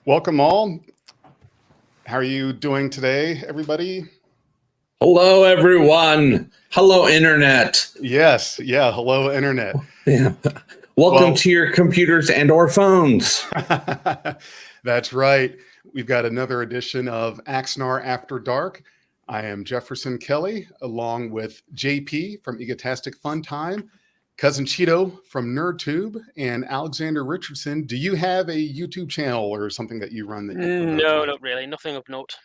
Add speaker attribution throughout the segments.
Speaker 1: Welcome all. How are you doing today, everybody?
Speaker 2: Hello, everyone. Hello, Internet.
Speaker 1: Yes. Yeah. Hello, Internet.
Speaker 2: Yeah. Welcome to your computers and or phones.
Speaker 1: That's right. We've got another edition of Axanar After Dark. I am Jefferson Kelly, along with JP from Egotastic Fun Time, Cousin Cheeto from NerdTube, and Alexander Richardson. Do you have a YouTube channel or something that you run?
Speaker 3: No, not really. Nothing of note.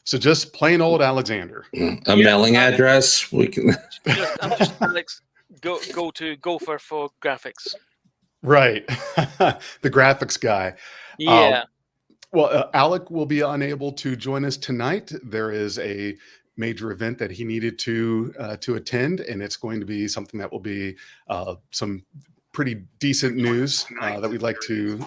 Speaker 1: So just plain old Alexander.
Speaker 2: A mailing address. We can.
Speaker 3: I'm just Alex. Go for graphics.
Speaker 1: Right, the graphics guy.
Speaker 3: Yeah.
Speaker 1: Alec will be unable to join us tonight. There is a major event that he needed to attend, and it's going to be something that will be some pretty decent news that we'd like to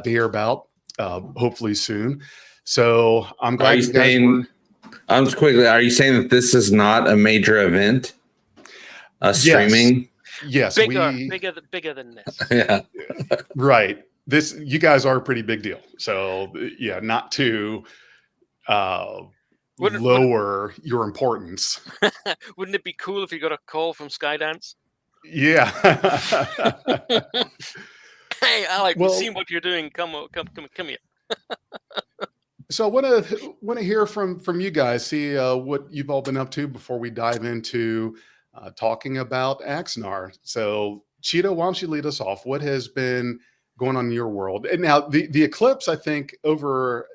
Speaker 1: hear about, hopefully soon. So I'm glad you guys were.
Speaker 2: Are you saying that this is not a major event? Streaming?
Speaker 1: Yes.
Speaker 3: Bigger than this.
Speaker 2: Yeah.
Speaker 1: Right. You guys are a pretty big deal. So yeah, not to lower your importance.
Speaker 3: Wouldn't it be cool if you got a call from Skydance?
Speaker 1: Yeah.
Speaker 3: Hey, Alec, we've seen what you're doing. Come here.
Speaker 1: So I want to hear from you guys. See what you've all been up to before we dive into talking about Axanar. So Cheeto, why don't you lead us off? What has been going on in your world? And now the eclipse, I think, over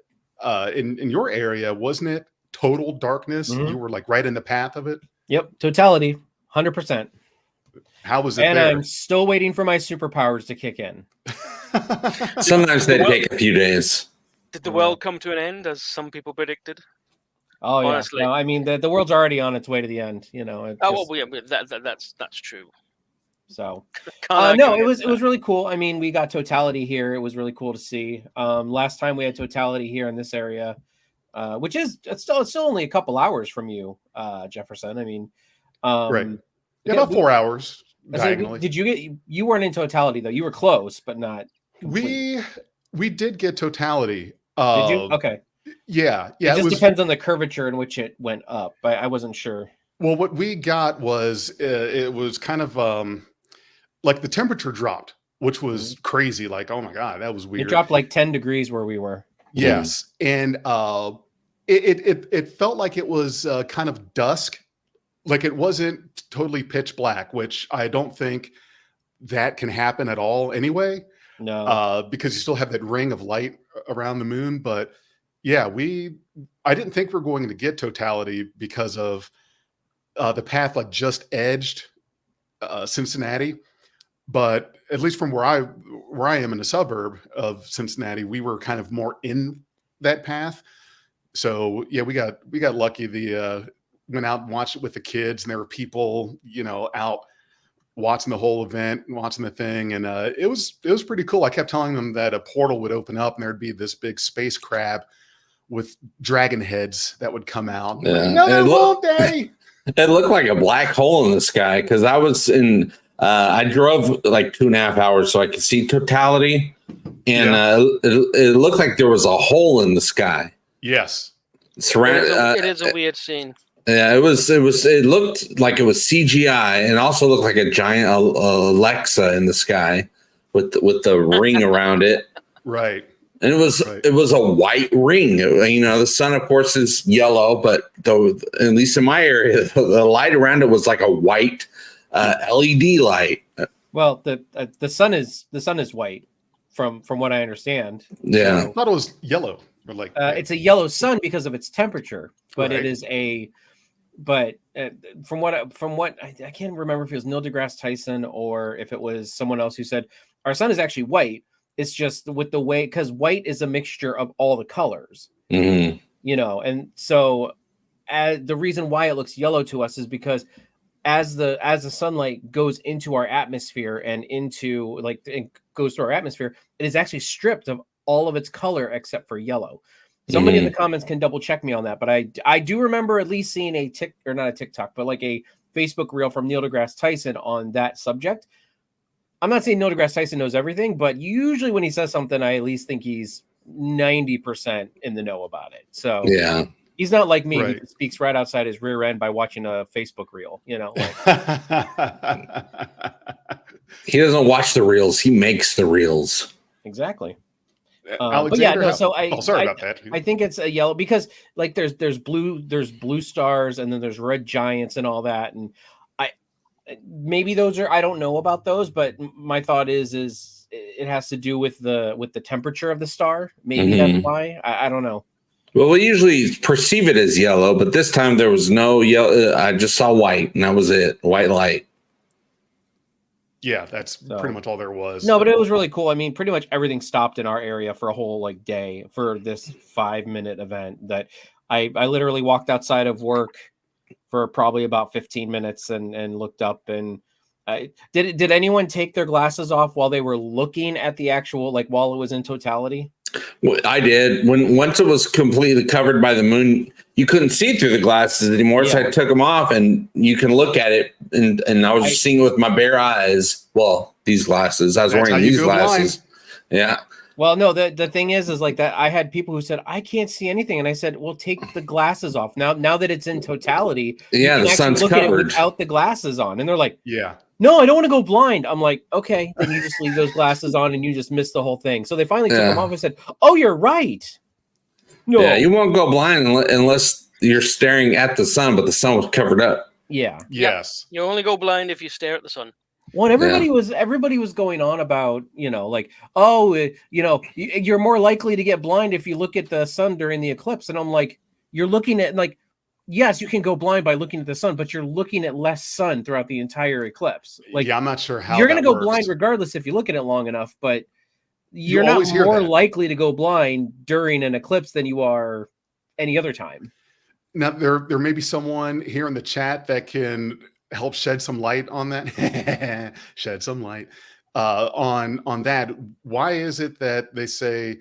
Speaker 1: in your area, wasn't it total darkness? Mm-hmm. You were like right in the path of it.
Speaker 4: Yep, totality, 100%.
Speaker 1: How was it?
Speaker 4: And
Speaker 1: there?
Speaker 4: I'm still waiting for my superpowers to kick in.
Speaker 2: Sometimes they take a few days.
Speaker 3: Did the world come to an end, as some people predicted?
Speaker 4: Oh yeah, honestly. No, I mean the world's already on its way to the end. You know.
Speaker 3: That's true.
Speaker 4: So, no, it was really cool. I mean, we got totality here. It was really cool to see. Last time we had totality here in this area, which is it's still only a couple hours from you, Jefferson. I mean,
Speaker 1: right? Yeah, about 4 hours.
Speaker 4: Did you weren't in totality though? You were close, but not.
Speaker 1: Complete. We did get totality.
Speaker 4: Did you? Okay.
Speaker 1: Yeah.
Speaker 4: It just depends on the curvature in which it went up. I wasn't sure.
Speaker 1: Well, what we got was it was kind of like the temperature dropped, which was crazy. Like, oh my God, that was weird.
Speaker 4: It dropped like 10 degrees where we were.
Speaker 1: Yes. And it felt like it was kind of dusk. Like it wasn't totally pitch black, which I don't think that can happen at all anyway.
Speaker 4: No.
Speaker 1: Because you still have that ring of light around the moon. But yeah, I didn't think we're going to get totality because of the path like just edged Cincinnati. But at least from where I am in a suburb of Cincinnati, we were kind of more in that path. So yeah, we got lucky. Went out and watched it with the kids, and there were people, out watching the whole event, watching the thing, and it was pretty cool. I kept telling them that a portal would open up and there'd be this big space crab with dragon heads that would come out.
Speaker 2: Yeah.
Speaker 1: No, Daddy.
Speaker 2: It looked like a black hole in the sky because I was in. I drove like 2.5 hours so I could see totality, and it looked like there was a hole in the sky.
Speaker 1: Yes,
Speaker 3: it is a weird scene.
Speaker 2: Yeah, it looked like it was CGI, and also looked like a giant Alexa in the sky with the ring around it.
Speaker 1: Right.
Speaker 2: And it was a white ring. The sun, of course, is yellow, but at least in my area, the light around it was like a white LED light.
Speaker 4: Well, the sun is white, from what I understand.
Speaker 2: Yeah,
Speaker 1: I thought it was yellow. Or
Speaker 4: it's a yellow sun because of its temperature, but
Speaker 1: right.
Speaker 4: It is a. But from what I can't remember if it was Neil deGrasse Tyson or if it was someone else who said our sun is actually white. It's just with the way, because white is a mixture of all the colors,
Speaker 2: and
Speaker 4: so the reason why it looks yellow to us is because as the sunlight goes into our atmosphere and goes through our atmosphere, it is actually stripped of all of its color except for yellow. Somebody in the comments can double check me on that, but I do remember at least seeing not a TikTok, but like a Facebook reel from Neil deGrasse Tyson on that subject. I'm not saying Neil deGrasse Tyson knows everything, but usually when he says something, I at least think he's 90% in the know about it. So
Speaker 2: Yeah.
Speaker 4: he's not like me
Speaker 1: Right.
Speaker 4: who speaks right outside his rear end by watching a Facebook reel, like
Speaker 2: He doesn't watch the reels. He makes the reels.
Speaker 4: exactly.
Speaker 1: Alexander,
Speaker 4: But yeah, no. So
Speaker 1: sorry about that.
Speaker 4: I think it's a yellow because like there's blue stars and then there's red giants and all that, and maybe those are, I don't know about those, but my thought is it has to do with the temperature of the star. Maybe that's why. I don't know.
Speaker 2: Well, we usually perceive it as yellow, but this time there was no yellow. I just saw white, and that was it. White light.
Speaker 1: Yeah, that's pretty much all there was.
Speaker 4: No, but it was really cool. I mean, pretty much everything stopped in our area for a whole day for this 5-minute event that I literally walked outside of work for probably about 15 minutes and looked up and did anyone take their glasses off while they were looking at the actual, like while it was in totality?
Speaker 2: Well, I did. Once it was completely covered by the moon, you couldn't see through the glasses anymore. So I took them off, and you can look at it. And I was just seeing it with my bare eyes. Well, these glasses. I was wearing these glasses. Blind. Yeah.
Speaker 4: Well, no, the thing is like that. I had people who said, I can't see anything. And I said, well, take the glasses off. Now that it's in totality,
Speaker 2: yeah, the sun's covered
Speaker 4: without the glasses on. And they're like,
Speaker 1: yeah.
Speaker 4: No, I don't want to go blind. I'm like, okay, then you just leave those glasses on and you just miss the whole thing. So they finally took them off and said, oh, you're right. No.
Speaker 2: Yeah, you won't go blind unless you're staring at the sun, but the sun was covered up.
Speaker 4: Yeah.
Speaker 1: Yes.
Speaker 3: You only go blind if you stare at the sun.
Speaker 4: Well, everybody was going on about, like, oh, you're more likely to get blind if you look at the sun during the eclipse. And I'm like, you're looking at like, yes, you can go blind by looking at the sun, but you're looking at less sun throughout the entire eclipse. Like,
Speaker 1: yeah, I'm not sure how
Speaker 4: you're going to go
Speaker 1: works.
Speaker 4: blind regardless if you look at it long enough, but you're not more likely to go blind during an eclipse than you are any other time.
Speaker 1: Now, there may be someone here in the chat that can help shed some light on that. Shed some light on that. Why is it that they say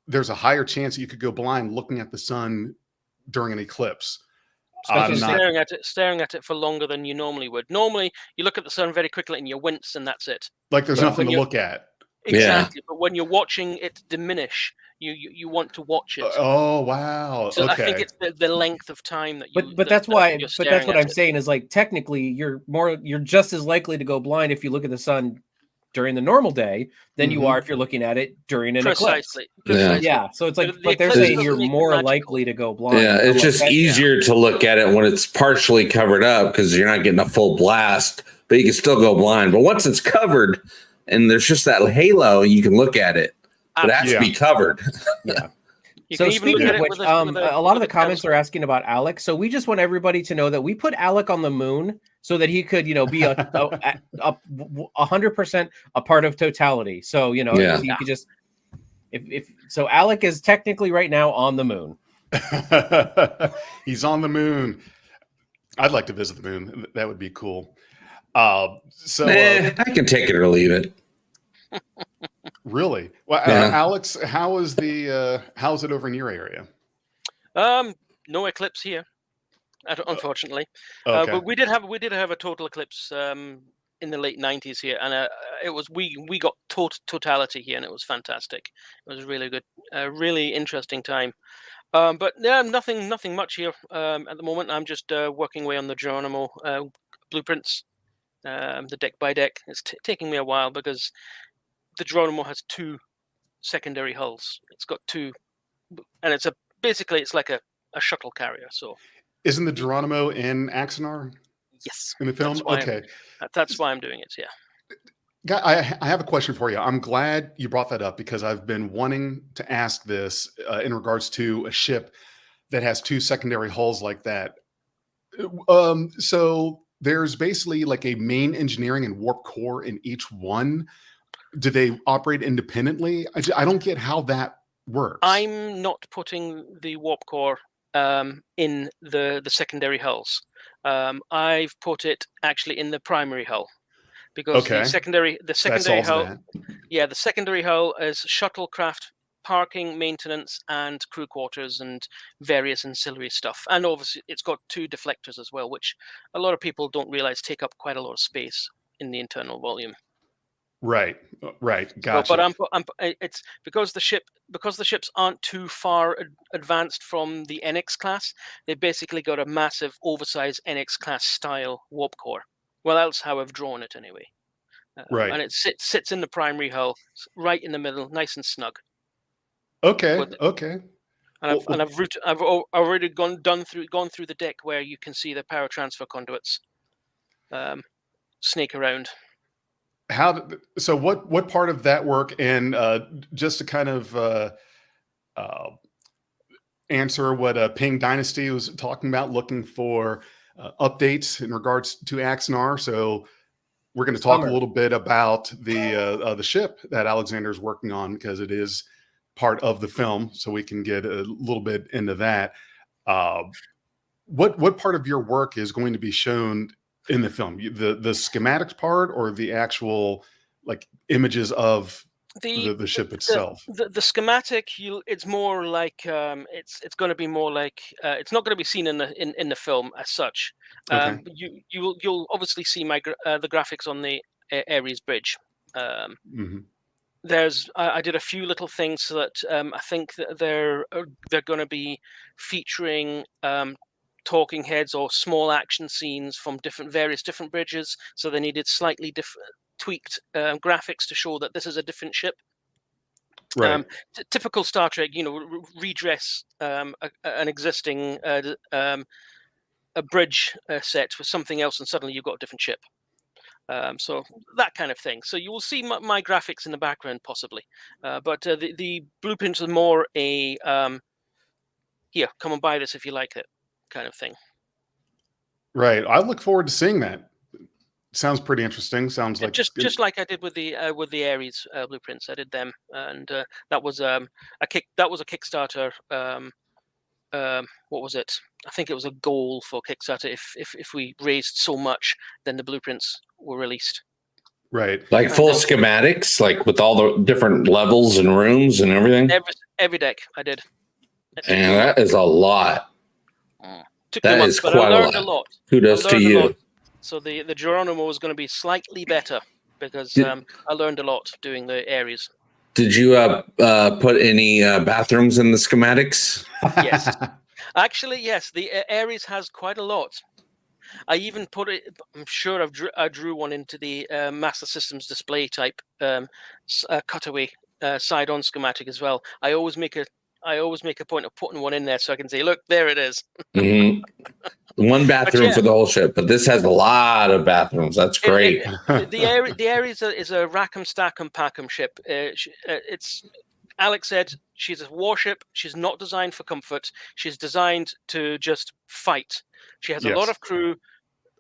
Speaker 1: there's a higher chance that you could go blind looking at the sun during an eclipse?
Speaker 3: Staring at it for longer than you normally would. Normally, you look at the sun very quickly and you wince, and that's it.
Speaker 1: Like there's nothing to look at.
Speaker 3: Exactly. Yeah. But when you're watching it diminish, you want to watch it.
Speaker 1: Oh wow!
Speaker 3: So
Speaker 1: okay.
Speaker 3: I think it's the length of time that you.
Speaker 4: But that's why. But that's what I'm saying is like technically you're just as likely to go blind if you look at the sun during the normal day than you are if you're looking at it during an eclipse. Yeah. So it's like, but they're saying you're more likely to go blind.
Speaker 2: Yeah, it's just easier to look at it when it's partially covered up because you're not getting a full blast, but you can still go blind. But once it's covered and there's just that halo, you can look at it, but it has to be covered.
Speaker 4: Yeah. So speaking of which, a lot of the comments are asking about Alec. So we just want everybody to know that we put Alec on the moon so that he could, be 100% a part of totality. So, you could just, if so Alec is technically right now on the moon.
Speaker 1: He's on the moon. I'd like to visit the moon. That would be cool. I
Speaker 2: can take it or leave it.
Speaker 1: Really? Well, Alex, how's it over in your area?
Speaker 3: No eclipse here, unfortunately.
Speaker 1: Okay.
Speaker 3: But we did have a total eclipse in the late 90s here, and it was we got totality here, and it was fantastic. It was really good, really interesting time. But yeah, nothing much here at the moment. I'm just working away on the Geronimo blueprints, the deck by deck. It's taking me a while because the Geronimo has 2 secondary hulls. It's got 2, and it's like a shuttle carrier. So,
Speaker 1: isn't the Geronimo in Axanar?
Speaker 3: Yes,
Speaker 1: in the film.
Speaker 3: That's why I'm doing it. Yeah.
Speaker 1: I have a question for you. I'm glad you brought that up because I've been wanting to ask this in regards to a ship that has 2 secondary hulls like that. So there's basically like a main engineering and warp core in each one. Do they operate independently? I don't get how that works.
Speaker 3: I'm not putting the warp core in the secondary hulls. I've put it actually in the primary hull because the secondary hull, the secondary hull is shuttlecraft parking, maintenance, and crew quarters, and various ancillary stuff. And obviously, it's got 2 deflectors as well, which a lot of people don't realize take up quite a lot of space in the internal volume.
Speaker 1: Right. Right.
Speaker 3: So,
Speaker 1: Gotcha.
Speaker 3: but it's because the ships aren't too far advanced from the NX class. They basically got a massive, oversized NX class style warp core. Well, that's how I've drawn it anyway.
Speaker 1: Right.
Speaker 3: And it sits in the primary hull, right in the middle, nice and snug.
Speaker 1: Okay.
Speaker 3: But
Speaker 1: Okay.
Speaker 3: and
Speaker 1: Well,
Speaker 3: I've already gone through the deck where you can see the power transfer conduits snake around.
Speaker 1: so what part of that work, and just to kind of uh, answer what Ping Dynasty was talking about, looking for updates in regards to Axanar. So we're going to talk a
Speaker 4: Summer.
Speaker 1: little bit about the ship that Alexander's working on, because it is part of the film, so we can get a little bit into that. Uh, what part of your work is going to be shown in the film? The schematics part, or the actual like images of the ship itself?
Speaker 3: The schematic, it's more like it's going to be more like it's not going to be seen in the film as such.
Speaker 1: Okay.
Speaker 3: You'll obviously see the graphics on the Ares bridge.
Speaker 1: Mhm.
Speaker 3: I did a few little things so that I think that they're going to be featuring talking heads or small action scenes from various different bridges. So they needed slightly tweaked graphics to show that this is a different ship.
Speaker 1: Right.
Speaker 3: Typical Star Trek, redress an existing a bridge set with something else, and suddenly you've got a different ship. So that kind of thing. So you will see my graphics in the background, possibly, but the blueprints are more a here, come and buy this if you like it kind of thing.
Speaker 1: Right. I look forward to seeing that. Sounds pretty interesting. Sounds like
Speaker 3: just like I did with the Ares blueprints. I did them, and that was a Kickstarter. What was it? I think it was a goal for Kickstarter. If we raised so much, then the blueprints were released.
Speaker 1: right.
Speaker 2: Like full schematics, like with all the different levels and rooms and everything.
Speaker 3: Every deck I did.
Speaker 2: And that is a lot.
Speaker 3: Took
Speaker 2: That
Speaker 3: me a month,
Speaker 2: is
Speaker 3: but
Speaker 2: quite
Speaker 3: I
Speaker 2: a
Speaker 3: learned
Speaker 2: lot.
Speaker 3: a lot.
Speaker 2: Kudos to you.
Speaker 3: So the Geronimo is going to be slightly better because I learned a lot doing the Ares.
Speaker 2: Did you put any bathrooms in the schematics?
Speaker 3: Yes. Actually, yes. The Ares has quite a lot. I even put it. I'm sure I drew one into the Master Systems display type cutaway side-on schematic as well. I always make a point of putting one in there so I can say, look, there it is.
Speaker 2: Mm-hmm. One bathroom for the whole ship, but this has a lot of bathrooms. That's great.
Speaker 3: The Ares is a rack 'em, stack 'em, pack 'em ship. It's Alex said she's a warship. She's not designed for comfort. She's designed to just fight. She has a lot of crew.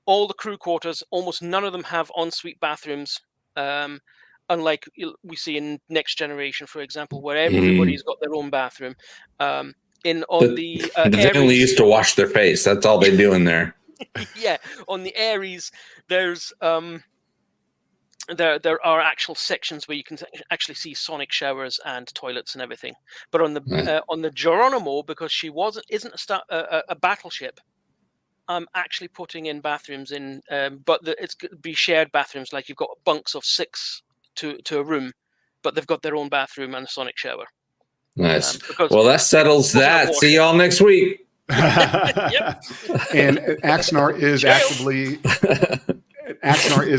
Speaker 3: All the crew quarters, almost none of them have ensuite bathrooms. Unlike we see in Next Generation, for example, where everybody's got their own bathroom. They
Speaker 2: only used to wash their face. That's all they do in there.
Speaker 3: Yeah, on the Ares, there's there are actual sections where you can actually see sonic showers and toilets and everything. But on the Geronimo, because she isn't a battleship, I'm actually putting in bathrooms in, but it's going to be shared bathrooms. Like you've got bunks of 6 to a room, but they've got their own bathroom and a sonic shower.
Speaker 2: Nice. Well, that settles that. See y'all next week.
Speaker 3: Yep.
Speaker 1: And Axanar is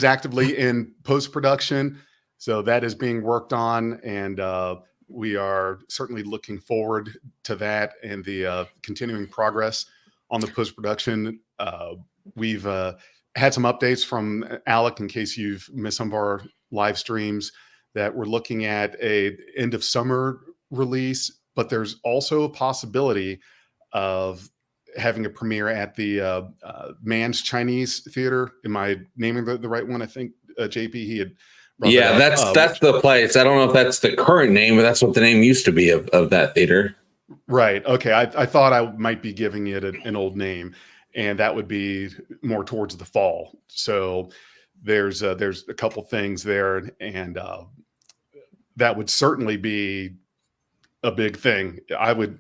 Speaker 1: actively in post-production, so that is being worked on, and we are certainly looking forward to that and the continuing progress on the post-production. We've had some updates from Alec, in case you've missed some of our live streams, that we're looking at a end of summer release, but there's also a possibility of having a premiere at the Mann's Chinese Theater. Am I naming the right one? I think JP, he had brought that up.
Speaker 2: that's the place. I don't know if that's the current name, but that's what the name used to be of that theater.
Speaker 1: Right. Okay. I thought I might be giving it an old name, and that would be more towards the fall. So there's a couple things there, and that would certainly be a big thing. I would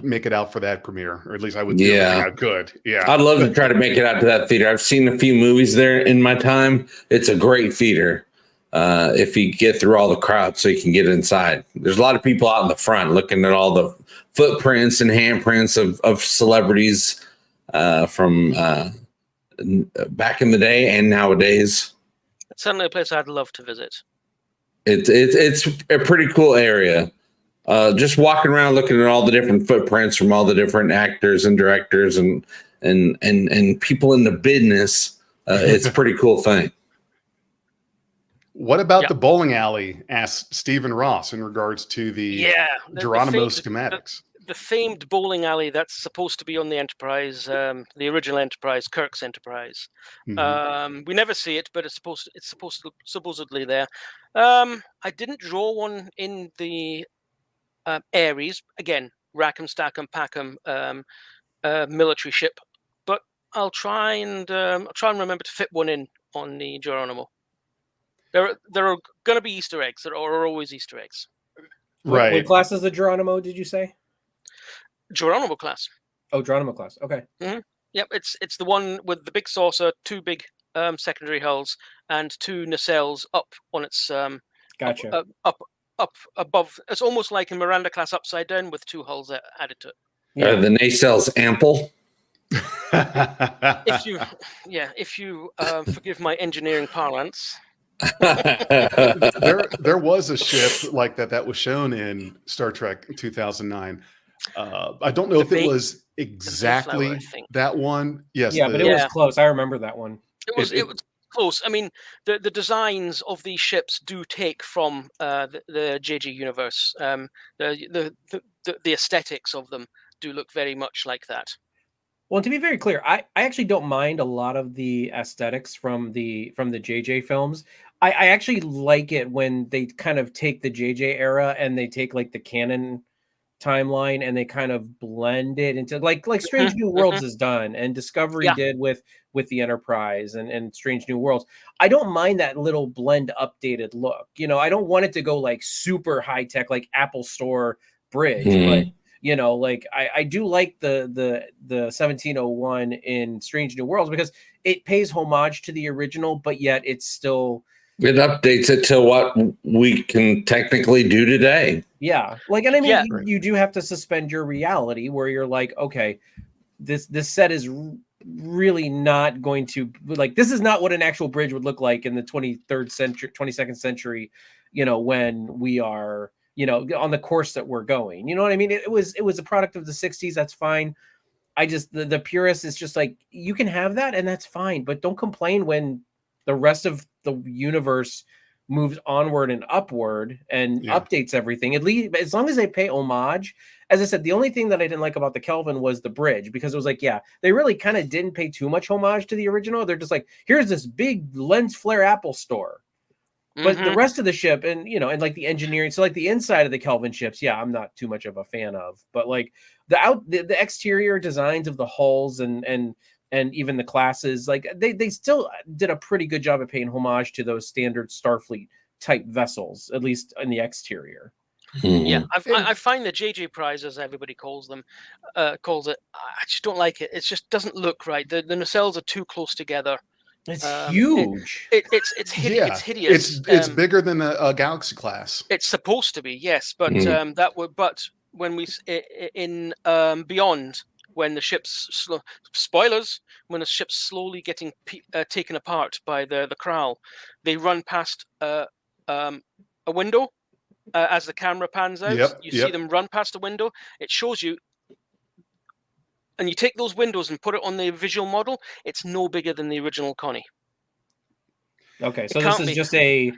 Speaker 1: make it out for that premiere, or at least I would do everything I could. Yeah.
Speaker 2: I'd love to try to make it out to that theater. I've seen a few movies there in my time. It's a great theater. if you get through all the crowd so you can get inside. There's a lot of people out in the front looking at all the footprints and handprints of celebrities from back in the day and nowadays.
Speaker 3: It's certainly a place I'd love to visit.
Speaker 2: It's a pretty cool area. Just walking around looking at all the different footprints from all the different actors and directors and people in the business. It's a pretty cool thing.
Speaker 1: What about the bowling alley? Asked Stephen Ross in regards to the Geronimo schematics.
Speaker 3: The famed bowling alley that's supposed to be on the Enterprise, the original Enterprise, Kirk's Enterprise.
Speaker 1: Mhm.
Speaker 3: We never see it, but it's supposedly there. I didn't draw one in the Ares. Again, rack 'em, stack 'em, pack 'em, military ship. But I'll try and remember to fit one in on the Geronimo. There are going to be Easter eggs. There are always Easter eggs.
Speaker 1: Right.
Speaker 4: What class is the Geronimo, did you say?
Speaker 3: Geronimo class.
Speaker 4: Oh, Geronimo class. Okay.
Speaker 3: Yep, it's the one with the big saucer, 2 big secondary hulls, and 2 nacelles up on its
Speaker 4: Gotcha.
Speaker 3: up above. It's almost like a Miranda class upside down with 2 hulls added to it.
Speaker 4: Yeah.
Speaker 2: Are the nacelles ample?
Speaker 3: If you forgive my engineering parlance.
Speaker 1: there was a ship like that was shown in Star Trek 2009. I don't know if it was exactly
Speaker 3: I think.
Speaker 1: that one. Yes,
Speaker 4: Yeah, but it was close. I remember that one.
Speaker 3: It was close. I mean, the designs of these ships do take from the JG universe. The aesthetics of them do look very much like that.
Speaker 4: Well, to be very clear, I actually don't mind a lot of the aesthetics from the JJ films. I actually like it when they kind of take the JJ era and they take like the canon timeline and they kind of blend it into like Strange New Worlds is done and Discovery did with the Enterprise and Strange New Worlds. I don't mind that little blend updated look. You know, I don't want it to go like super high tech like Apple Store bridge, but you know, like I do like the 1701 in Strange New Worlds because it pays homage to the original, but yet it's still
Speaker 2: it updates it to what we can technically do today.
Speaker 4: Yeah. Like, and I mean, you do have to suspend your reality where you're like, okay, this set is really not going to like, this is not what an actual bridge would look like in the 22nd century, you know, when we are, you know, on the course that we're going, you know what I mean? It was a product of the 60s. That's fine. I just, the purist is just like, you can have that and that's fine, but don't complain when the rest of the universe moves onward and upward and updates everything. At least as long as they pay homage. As I said, the only thing that I didn't like about the Kelvin was the bridge because it was like, they really kind of didn't pay too much homage to the original. They're just like, here's this big lens flare Apple Store. But the rest of the ship and, you know, and like the engineering, so like the inside of the Kelvin ships, I'm not too much of a fan of, but like the exterior designs of the hulls and even the classes, like they still did a pretty good job of paying homage to those standard Starfleet type vessels, at least in the exterior.
Speaker 3: Yeah, I find the JJ prize, as everybody calls it, I just don't like it. It just doesn't look right. The nacelles are too close together.
Speaker 4: It's huge.
Speaker 3: It's hideous.
Speaker 1: It's bigger than a Galaxy class.
Speaker 3: It's supposed to be, yes, but but when we in Beyond, when the ship's spoilers, when the ship's slowly getting taken apart by the Kral, they run past a window as the camera pans out. You see them run past the window. It shows you. And you take those windows and put it on the visual model, it's no bigger than the original Connie.
Speaker 4: Okay, so this is just a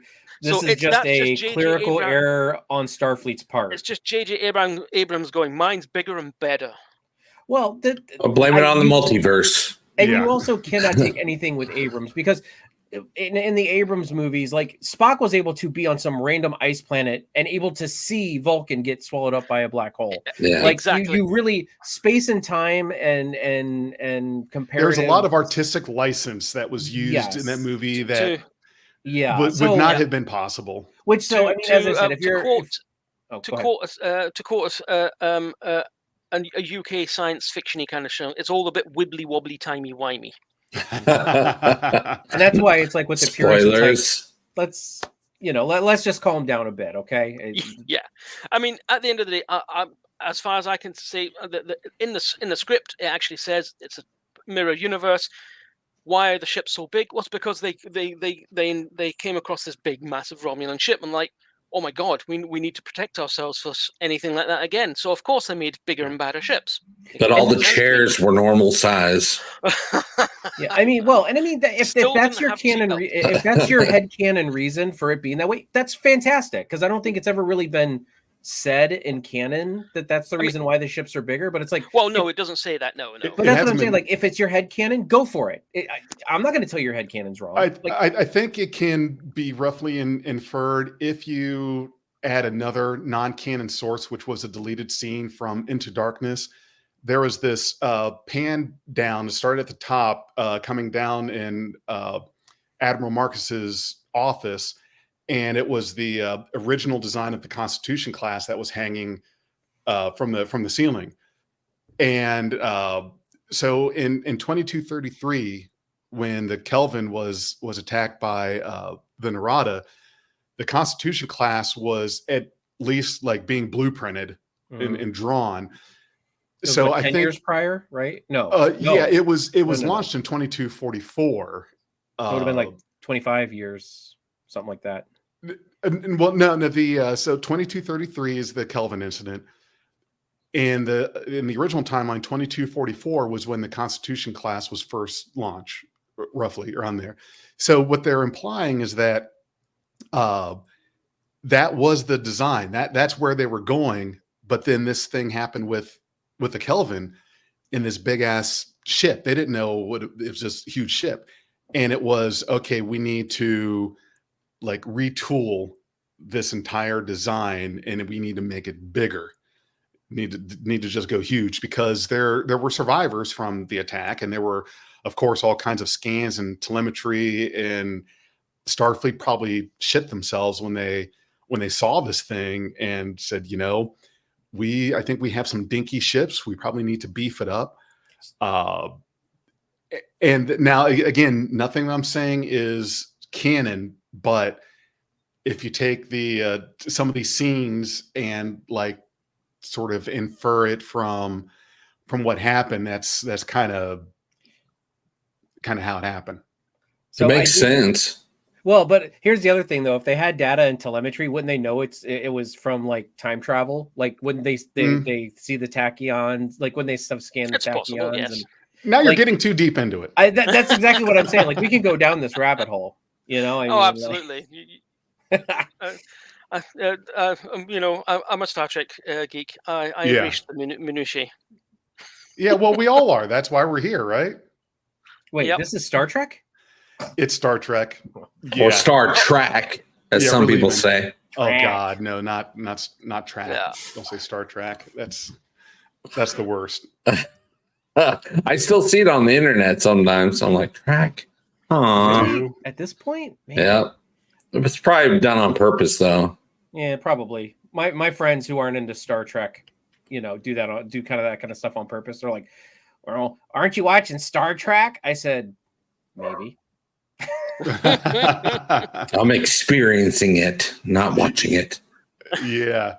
Speaker 4: clerical error on Starfleet's part.
Speaker 3: It's just J.J. Abrams going, mine's bigger and better.
Speaker 4: Well,
Speaker 2: I'll blame it on the multiverse.
Speaker 4: And you also cannot take anything with Abrams because in the Abrams movies, like Spock was able to be on some random ice planet and able to see Vulcan get swallowed up by a black hole.
Speaker 2: Yeah,
Speaker 4: like
Speaker 3: exactly.
Speaker 4: You really space and time and comparative.
Speaker 1: There's a lot of artistic license that was used in that movie that would not have been possible.
Speaker 4: Which so as I said,
Speaker 3: to quote a UK science fictiony kind of show, it's all a bit wibbly wobbly, timey wimey.
Speaker 4: And that's why it's like with the
Speaker 2: spoilers.
Speaker 4: Let's let's just calm down a bit, okay?
Speaker 3: Yeah, I mean, at the end of the day, as far as I can see, in the script, it actually says it's a mirror universe. Why are the ships so big? Well, it's because they came across this big, massive Romulan ship, and like, oh my god, we need to protect ourselves for anything like that again. So of course they made bigger and badder ships.
Speaker 2: But all the chairs were normal size.
Speaker 4: Yeah, I mean, if that's your canon, if that's your head canon reason for it being that way, that's fantastic. Because I don't think it's ever really been said in canon that that's the reason why the ships are bigger. But it's like,
Speaker 3: well, no, it doesn't say that. No.
Speaker 4: But that's what I'm saying. Like, if it's your head canon, go for it. I'm not going to tell you your head canon's wrong.
Speaker 1: I think it can be roughly inferred if you add another non-canon source, which was a deleted scene from Into Darkness. There was this pan down to start at the top, coming down in Admiral Marcus's office, and it was the original design of the Constitution class that was hanging from the ceiling. And so in 2233, when the Kelvin was attacked by the Narada, the Constitution class was at least like being blueprinted and drawn. So I
Speaker 4: 10
Speaker 1: think
Speaker 4: years prior, right? No.
Speaker 1: Yeah, it was launched in 2244.
Speaker 4: So it would have been like 25 years, something like that.
Speaker 1: Well, no. So 2233 is the Kelvin incident, and in the original timeline, 2244 was when the Constitution class was first launched, roughly around there. So what they're implying is that that was the design. That's where they were going. But then this thing happened with the Kelvin in this big ass ship. They didn't know what it was, just a huge ship, and it was okay. We need to like retool this entire design, and we need to make it bigger. Need to just go huge, because there were survivors from the attack, and there were, of course, all kinds of scans and telemetry, and Starfleet probably shit themselves when they saw this thing and said, I think we have some dinky ships. We probably need to beef it up. And now, again, nothing I'm saying is canon, but if you take some of these scenes and like sort of infer it from what happened, that's kind of how it happened.
Speaker 2: So it makes sense.
Speaker 4: Well, but here's the other thing, though. If they had data and telemetry, wouldn't they know it was from like time travel? Like, wouldn't they see the tachyons? Like, when they scan the tachyons?
Speaker 3: Possible, yes.
Speaker 4: And,
Speaker 1: now you're getting too deep into it.
Speaker 4: That's exactly what I'm saying. Like, we can go down this rabbit hole.
Speaker 3: Absolutely. I'm a Star Trek geek. I embrace the minutiae.
Speaker 1: Yeah, well, we all are. That's why we're here, right?
Speaker 4: Wait, This is Star Trek?
Speaker 1: It's Star Trek.
Speaker 2: Or Star Trek, as some people say.
Speaker 1: Oh God, no, not track.
Speaker 3: Yeah.
Speaker 1: Don't say Star Trek. That's the worst.
Speaker 2: I still see it on the internet sometimes. I'm like, track. Aww.
Speaker 4: At this point, man.
Speaker 2: Yeah. It's probably done on purpose, though.
Speaker 4: Yeah, probably. My friends who aren't into Star Trek, do kind of that kind of stuff on purpose. They're like, "Well, aren't you watching Star Trek?" I said, "Maybe."
Speaker 2: I'm experiencing it, not watching it.
Speaker 1: Yeah.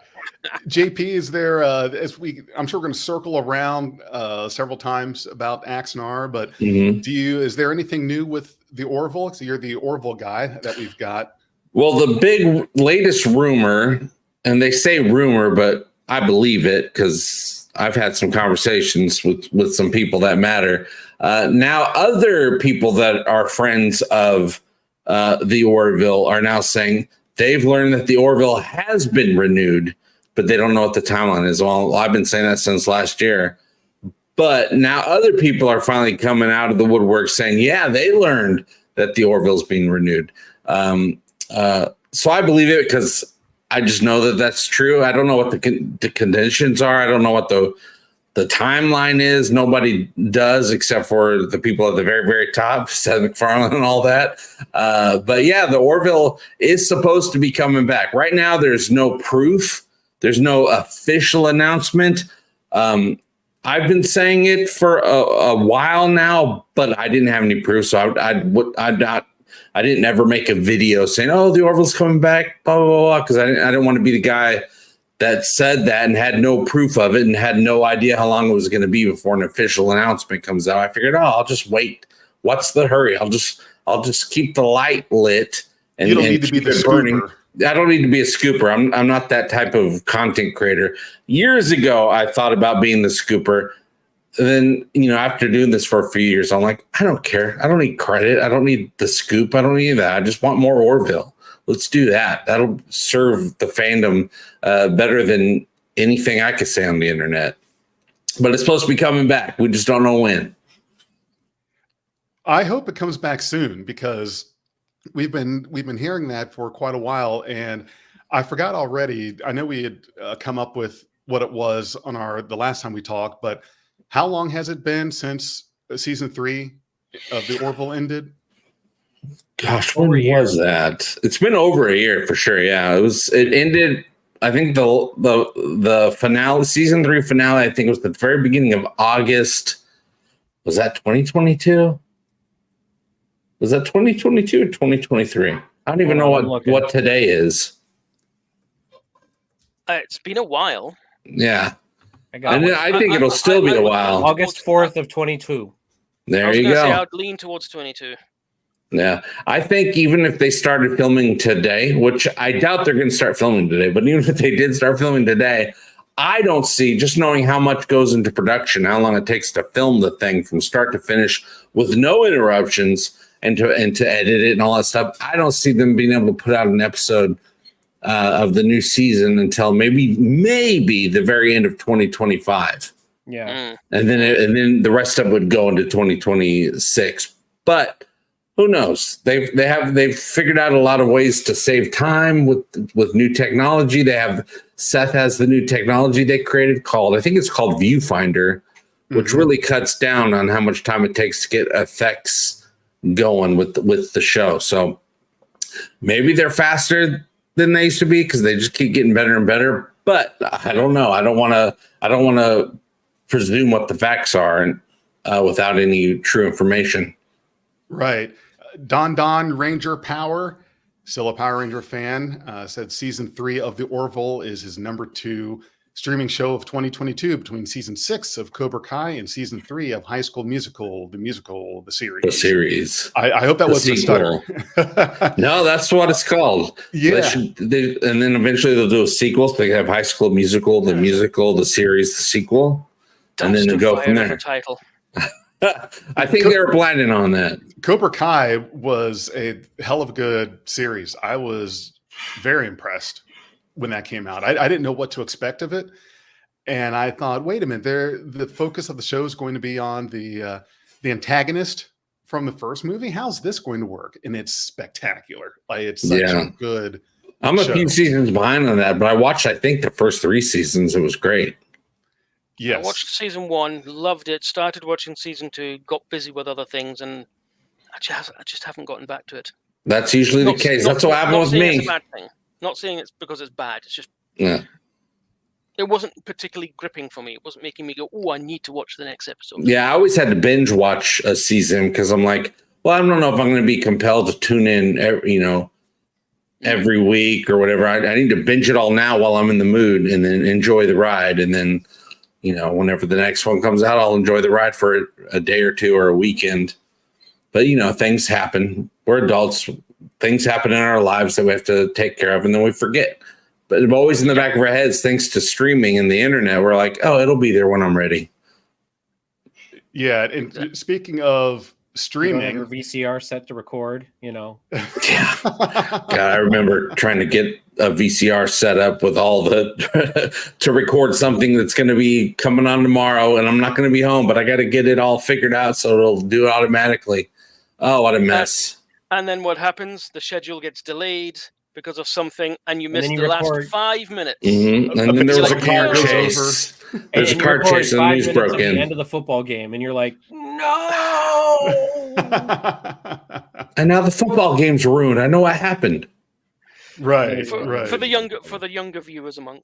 Speaker 1: JP, is there I'm sure we're going to circle around several times about Axanar, but is there anything new with the Orville? So you're the Orville guy that we've got.
Speaker 2: Well, the big latest rumor, and they say rumor, but I believe it because I've had some conversations with some people that matter. Now, other people that are friends of the Orville are now saying they've learned that the Orville has been renewed, but they don't know what the timeline is. Well, I've been saying that since last year. But now other people are finally coming out of the woodwork saying, yeah, they learned that the Orville's being renewed. So I believe it because I just know that that's true. I don't know what the conditions are. I don't know what the timeline is. Nobody does except for the people at the very, very top, Seth MacFarlane and all that. But yeah, the Orville is supposed to be coming back. Right now, there's no proof. There's no official announcement. I've been saying it for a while now, but I didn't have any proof, so I'd not I didn't ever make a video saying, "Oh, the Orville's coming back," blah blah blah, because I didn't want to be the guy that said that and had no proof of it and had no idea how long it was going to be before an official announcement comes out. I figured, I'll just wait. What's the hurry? I'll just keep the light lit. And
Speaker 1: you don't need to be the scooper.
Speaker 2: I don't need to be a scooper. I'm not that type of content creator. Years ago, I thought about being the scooper. And then, after doing this for a few years, I'm like, I don't care. I don't need credit. I don't need the scoop. I don't need that. I just want more Orville. Let's do that. That'll serve the fandom better than anything I could say on the internet. But it's supposed to be coming back. We just don't know when.
Speaker 1: I hope it comes back soon, because we've been hearing that for quite a while, and I forgot already. I know we had come up with what it was on the last time we talked, but how long has it been since season 3 of the Orville ended?
Speaker 2: Gosh, when was that? It's been over a year for sure. Yeah, it ended. I think the finale, season 3 finale, I think it was the very beginning of August. Was that 2022? Was that 2022 or 2023? I don't even know what today is.
Speaker 3: It's been a while.
Speaker 2: Yeah. I think it'll still be a while.
Speaker 4: August 4th of 22.
Speaker 2: There you go.
Speaker 3: I'd lean towards 22.
Speaker 2: Yeah. I think even if they started filming today, which I doubt they're going to start filming today, but even if they did start filming today, I don't see, just knowing how much goes into production, how long it takes to film the thing from start to finish with no interruptions, and to edit it and all that stuff, I don't see them being able to put out an episode of the new season until maybe the very end of 2025.
Speaker 4: Yeah,
Speaker 2: and then the rest of it would go into 2026. But who knows? They've figured out a lot of ways to save time with new technology. Seth has the new technology they created I think it's called Viewfinder, which really cuts down on how much time it takes to get effects going with the show. So maybe they're faster than they used to be because they just keep getting better and better. But I don't know. I don't want to presume what the facts are without any true information.
Speaker 1: Right. Don Ranger Power, still a Power Ranger fan, said season 3 of the Orville is his number 2 streaming show of 2022, between season 6 of Cobra Kai and season 3 of High School Musical, the series. The
Speaker 2: series.
Speaker 1: I hope that wasn't a stutter.
Speaker 2: No, that's what it's called.
Speaker 1: Yeah.
Speaker 2: And then eventually they'll do a sequel. So they have High School Musical, the musical, the series, the sequel, and then they'll go from there.
Speaker 3: Title.
Speaker 2: I think they were planning on that.
Speaker 1: Cobra Kai was a hell of a good series. I was very impressed when that came out. I didn't know what to expect of it, and I thought, wait a minute, the focus of the show is going to be on the antagonist from the first movie. How's this going to work? And it's spectacular. Like, it's such a good
Speaker 2: I'm a
Speaker 1: show.
Speaker 2: few seasons behind on that, but I watched, I think, the first 3 seasons. It was great.
Speaker 1: Yes.
Speaker 3: I watched season 1, loved it, started watching season 2, got busy with other things, and I just haven't gotten back to it.
Speaker 2: That's usually the case. That's what happened with me.
Speaker 3: It's a bad thing. Not saying it's because it's bad. It's just
Speaker 2: it
Speaker 3: wasn't particularly gripping for me. It wasn't making me go, "Oh, I need to watch the next episode."
Speaker 2: Yeah, I always had to binge watch a season because I'm like, well, I don't know if I'm going to be compelled to tune in, every week or whatever. I need to binge it all now while I'm in the mood, and then enjoy the ride. And then, whenever the next one comes out, I'll enjoy the ride for a day or two or a weekend. But things happen. We're adults. Things happen in our lives that we have to take care of, and then we forget. But always in the back of our heads, thanks to streaming and the internet, we're like, oh, it'll be there when I'm ready.
Speaker 1: Yeah, and speaking of streaming,
Speaker 4: your VCR set to record,
Speaker 2: Yeah. God, I remember trying to get a VCR set up with all to record something that's going to be coming on tomorrow, and I'm not going to be home, but I got to get it all figured out so it'll do it automatically. Oh, what a mess.
Speaker 3: And then what happens? The schedule gets delayed because of something, and you miss the last 5 minminutes.
Speaker 2: Mm-hmm. And then there was a car chase. There's a car chase and the news broke in.
Speaker 4: At the end of the football game, and you're like, no!
Speaker 2: And now the football game's ruined. I know what happened.
Speaker 1: Right.
Speaker 3: For the younger viewers among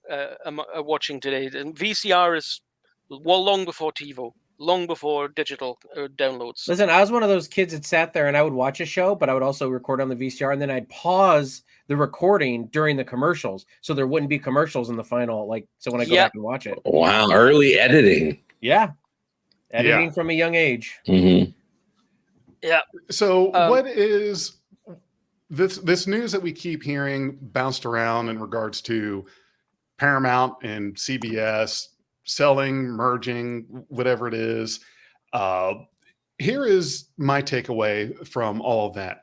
Speaker 3: watching today, and VCR is long before TiVo. long before digital downloads.
Speaker 4: Listen, I was one of those kids that sat there and I would watch a show, but I would also record on the VCR, and then I'd pause the recording during the commercials, so there wouldn't be commercials in the final. Like, so when I go back and watch it,
Speaker 2: Wow, early editing.
Speaker 4: yeah, editing from a young age.
Speaker 2: Mm-hmm.
Speaker 3: Yeah.
Speaker 1: So what is this news that we keep hearing bounced around in regards to Paramount and CBS selling, merging, whatever it is? Here is my takeaway from all of that.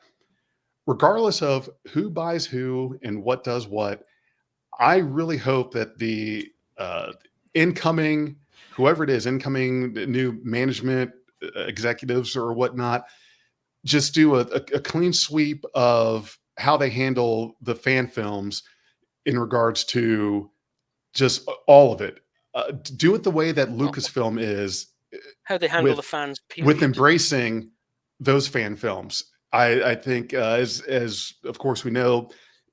Speaker 1: Regardless of who buys who and what does what, I really hope that the incoming, whoever it is, incoming new management executives or whatnot, just do a clean sweep of how they handle the fan films in regards to just all of it. Do it the way that Lucasfilm is.
Speaker 3: How they handle the fans, period.
Speaker 1: With embracing those fan films. I think, as of course we know,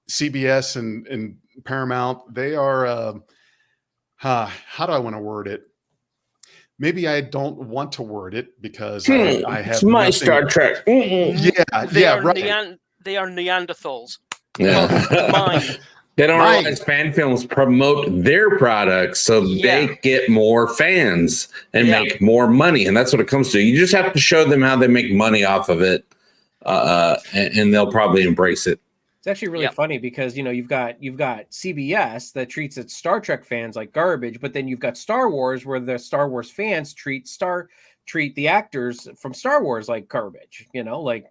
Speaker 1: CBS and Paramount, they are, how do I want to word it? Maybe I don't want to word it because I have
Speaker 2: it's my
Speaker 1: nothing...
Speaker 2: Star Trek.
Speaker 1: Right.
Speaker 3: They are Neanderthals.
Speaker 2: Yeah. They don't realize fan films promote their products so they get more fans and make more money. And that's what it comes to. You just have to show them how they make money off of it, and they'll probably embrace it.
Speaker 4: It's actually really funny because, you know, you've got CBS that treats its Star Trek fans like garbage, but then you've got Star Wars where the Star Wars fans treat the actors from Star Wars like garbage. You know, like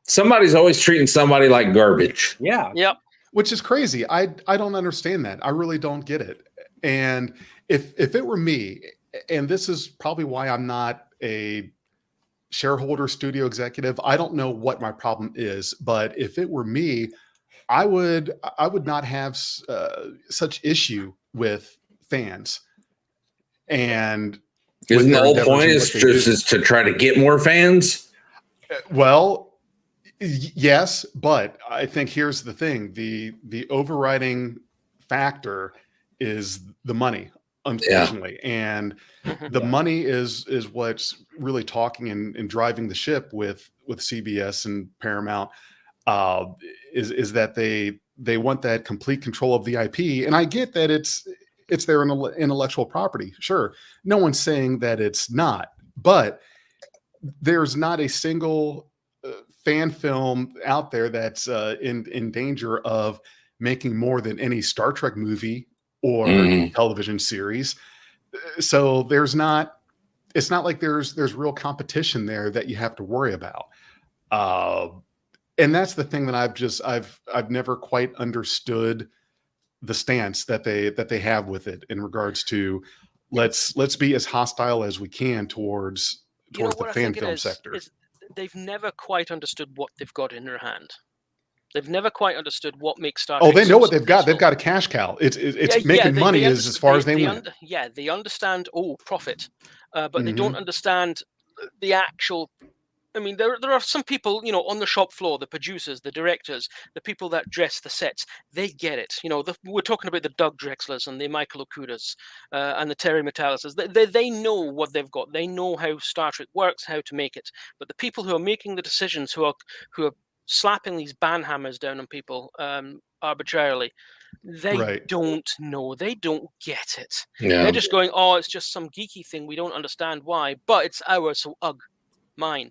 Speaker 2: somebody's always treating somebody like garbage.
Speaker 4: Yeah.
Speaker 3: Yep.
Speaker 1: Which is crazy. I don't understand that. I really don't get it. And if it were me, and this is probably why I'm not a shareholder studio executive, I don't know what my problem is, but if it were me, I would not have such issue with fans. And
Speaker 2: isn't the whole point is to try to get more fans?
Speaker 1: Well, yes, but I think here's the thing: the overriding factor is the money, unfortunately, and the money is what's really talking and driving the ship with CBS and Paramount. Is that they want that complete control of the IP, and I get that it's their intellectual property. Sure, no one's saying that it's not, but there's not a single fan film out there that's in danger of making more than any Star Trek movie or television series. So it's not like there's real competition there that you have to worry about. And that's the thing that I've never quite understood the stance that they have with it in regards to let's be as hostile as we can towards the fan film sector.
Speaker 3: They've never quite understood what they've got in their hand. They've never quite understood what makes Star Trek.
Speaker 1: Oh, they know what they've got. They've got a cash cow. It's making money as far as they went.
Speaker 3: They understand profit, but they don't understand the actual. I mean, there are some people, you know, on the shop floor, the producers, the directors, the people that dress the sets. They get it. You know, we're talking about the Doug Drexlers and the Michael Okudas and the Terry Metallises. They know what they've got. They know how Star Trek works, how to make it. But the people who are making the decisions, who are slapping these ban hammers down on people arbitrarily, they don't know. They don't get it. Yeah. They're just going, oh, it's just some geeky thing. We don't understand why, but it's ours, so mine.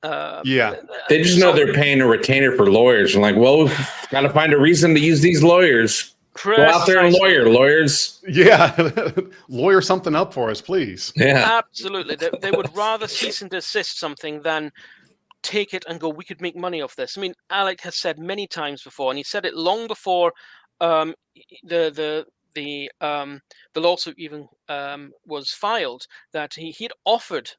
Speaker 2: They just know they're paying a retainer for lawyers. I'm like, well, we've got to find a reason to use these lawyers. Go out there and lawyers.
Speaker 1: Yeah, lawyer something up for us, please.
Speaker 2: Yeah,
Speaker 3: absolutely. They would rather cease and desist something than take it and go, we could make money off this. I mean, Alec has said many times before, and he said it long before the lawsuit even was filed, that he'd offered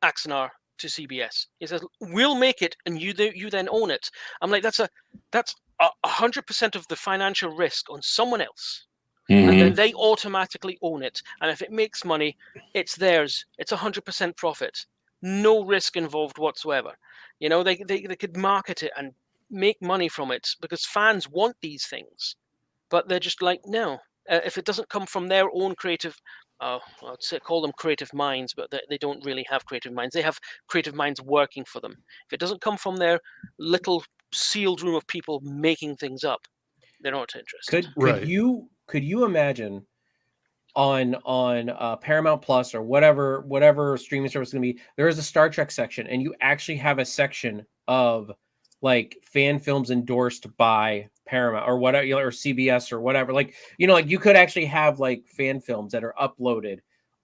Speaker 3: Axanar to CBS. He says, "We'll make it, and you then own it." I'm like, that's 100% of the financial risk on someone else, and then they automatically own it. And if it makes money, it's theirs. It's 100% profit, no risk involved whatsoever. You know, they could market it and make money from it because fans want these things, but they're just like, no. If it doesn't come from their own creative I'd say call them creative minds, but they don't really have creative minds. They have creative minds working for them. If it doesn't come from their little sealed room of people making things up, they're not interested.
Speaker 4: Could you imagine on Paramount Plus or whatever streaming service is going to be, there is a Star Trek section, and you actually have a section of like fan films endorsed by Paramount or whatever, or CBS or whatever. Like, like you could actually have like fan films that are uploaded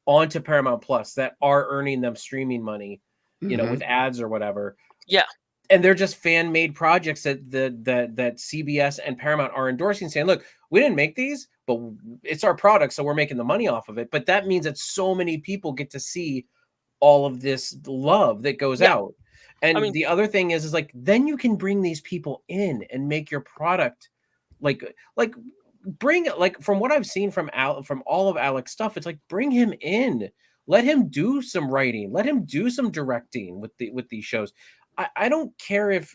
Speaker 4: onto Paramount Plus that are earning them streaming money, with ads or whatever.
Speaker 3: Yeah.
Speaker 4: And they're just fan-made projects that CBS and Paramount are endorsing, saying, look, we didn't make these, but it's our product, so we're making the money off of it. But that means that so many people get to see all of this love that goes out. And the other thing is like, then you can bring these people in and make your product like bring it, like from what I've seen from all of Alec's stuff, it's like, bring him in, let him do some writing, let him do some directing with these shows. I don't care if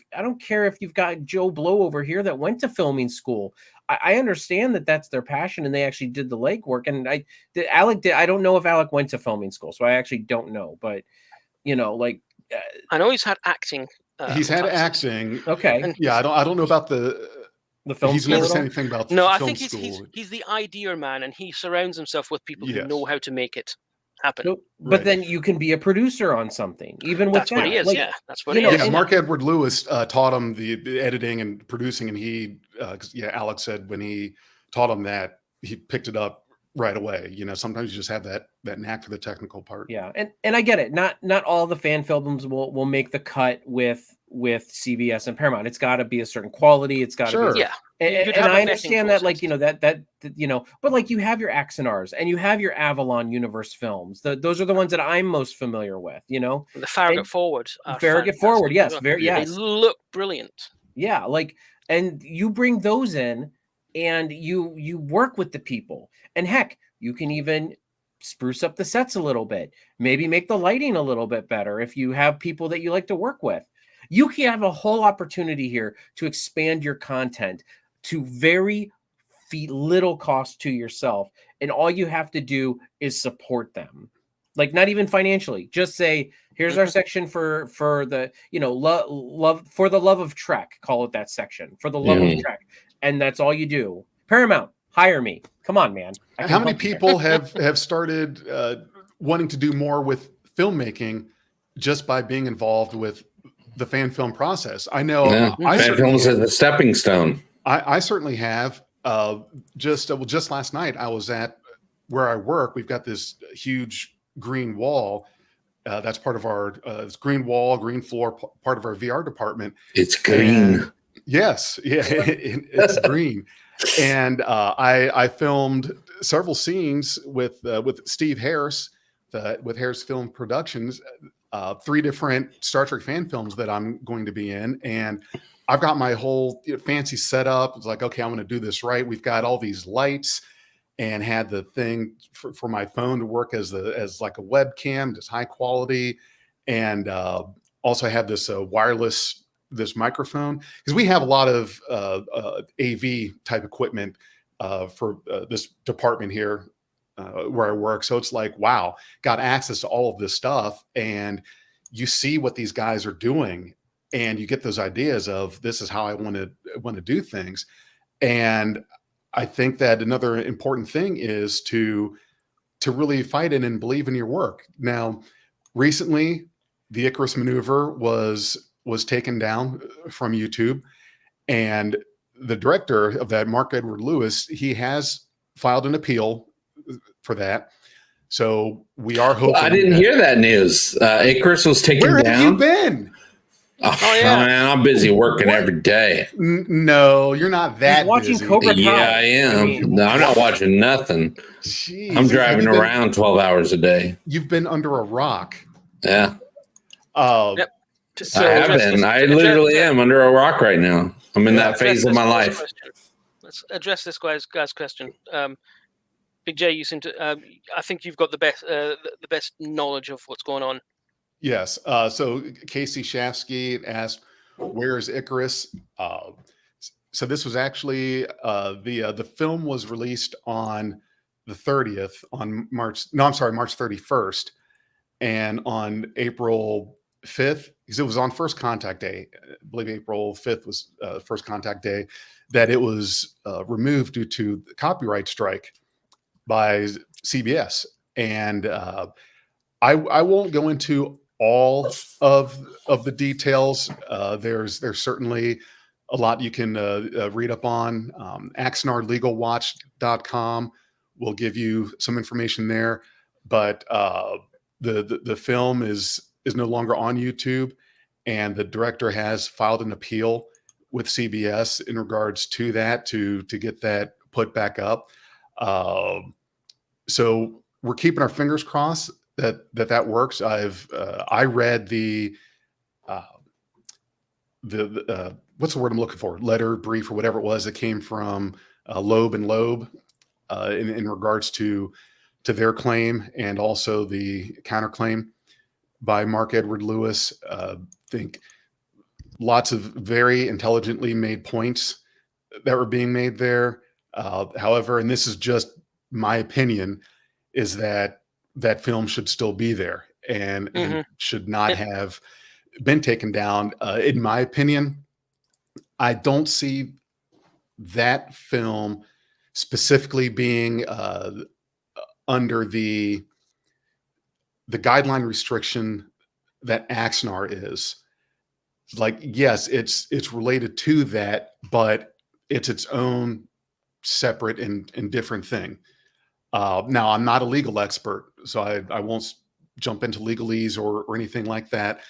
Speaker 4: you've got Joe Blow over here that went to filming school. I understand that that's their passion and they actually did the legwork. And Alec did. I don't know if Alec went to filming school, so I actually don't know. But
Speaker 3: I know he's had acting.
Speaker 1: He's had acting.
Speaker 4: Okay.
Speaker 3: And
Speaker 1: yeah, I don't know about the
Speaker 4: film.
Speaker 1: He's never said anything about
Speaker 3: no.
Speaker 1: film
Speaker 3: I think
Speaker 1: school.
Speaker 3: he's the idea man, and he surrounds himself with people who know how to make it happen.
Speaker 4: So, but then you can be a producer on something, even with
Speaker 3: that's what he is. That's what he
Speaker 1: is.
Speaker 3: is.
Speaker 1: Yeah, Mark Edward Lewis taught him the editing and producing, and he, Alex said when he taught him that, he picked it up right away. Sometimes you just have that knack for the technical part.
Speaker 4: Yeah, and I get it. Not all the fan films will make the cut with CBS and Paramount. It's got to be a certain quality. It's got to be And I understand that, like, but like you have your Axanars and you have your Avalon Universe films. Those are the ones that I'm most familiar with. The
Speaker 3: Farragut Forward.
Speaker 4: Farragut Forward, yes,
Speaker 3: They look brilliant.
Speaker 4: Yeah, and you bring those in, and you work with the people, and heck, you can even spruce up the sets a little bit, maybe make the lighting a little bit better if you have people that you like to work with. You can have a whole opportunity here to expand your content to very little cost to yourself. And all you have to do is support them. Like, not even financially, just say, here's our section for the, love for the love of Trek, call it that section, for the love of Trek. And that's all you do. Paramount, hire me. Come on, man.
Speaker 1: How many people have started wanting to do more with filmmaking just by being involved with the fan film process? I know
Speaker 2: fan films is a stepping stone.
Speaker 1: I certainly have. Just last night, I was at where I work. We've got this huge green wall. That's part of our green wall, green floor, part of our VR department.
Speaker 2: It's green.
Speaker 1: Yes, yeah, it's green. And I filmed several scenes with Steve Harris, with Harris Film Productions. 3 different Star Trek fan films that I'm going to be in, and I've got my whole fancy setup. It's like, okay, I'm going to do this right. We've got all these lights, and had the thing for my phone to work as like a webcam, just high quality, and also have this wireless microphone, because we have a lot of AV type equipment for this department here where I work. So it's like, wow, got access to all of this stuff, and you see what these guys are doing, and you get those ideas of, this is how I want to do things. And I think that another important thing is to really fight it and believe in your work. Now, recently, the Icarus maneuver was taken down from YouTube, and the director of that, Mark Edward Lewis, he has filed an appeal for that. So we are hoping.
Speaker 2: I didn't hear that news. Icarus was taken down.
Speaker 1: Where have you been?
Speaker 2: Oh yeah, man, I'm busy working every day.
Speaker 1: No, you're not that
Speaker 4: watching
Speaker 1: busy.
Speaker 4: Cobra Kai.
Speaker 2: Yeah, I am. No, I'm not watching nothing.
Speaker 1: Jeez,
Speaker 2: I'm driving around 12 hours a day.
Speaker 1: You've been under a rock.
Speaker 2: Yeah.
Speaker 3: Yep.
Speaker 2: I have been. I literally am under a rock right now. I'm in that phase of my life.
Speaker 3: Let's address this guy's question. Big J, you seem to. I think you've got the best knowledge of what's going on.
Speaker 1: Yes. So Casey Shafsky asked, "Where is Icarus?" So this was actually the film was released on the 30th on March 31st, and on April 5th, because it was on First Contact Day, I believe April 5th was First Contact Day, that it was removed due to the copyright strike by CBS. And I won't go into all of the details. There's certainly a lot you can read up on. AxanarLegalWatch.com will give you some information there. But the film is no longer on YouTube, and the director has filed an appeal with CBS in regards to that to get that put back up. So we're keeping our fingers crossed that works. I read the what's the word I'm looking for? Letter, brief, or whatever it was that came from Loeb and Loeb in regards to their claim, and also the counterclaim by Mark Edward Lewis. I think lots of very intelligently made points that were being made there. However, and this is just my opinion, is that film should still be there and should not have been taken down. In my opinion, I don't see that film specifically being under the guideline restriction that Axanar is. Like, yes, it's related to that, but it's its own separate and different thing. Now, I'm not a legal expert, so I won't jump into legalese or anything like that.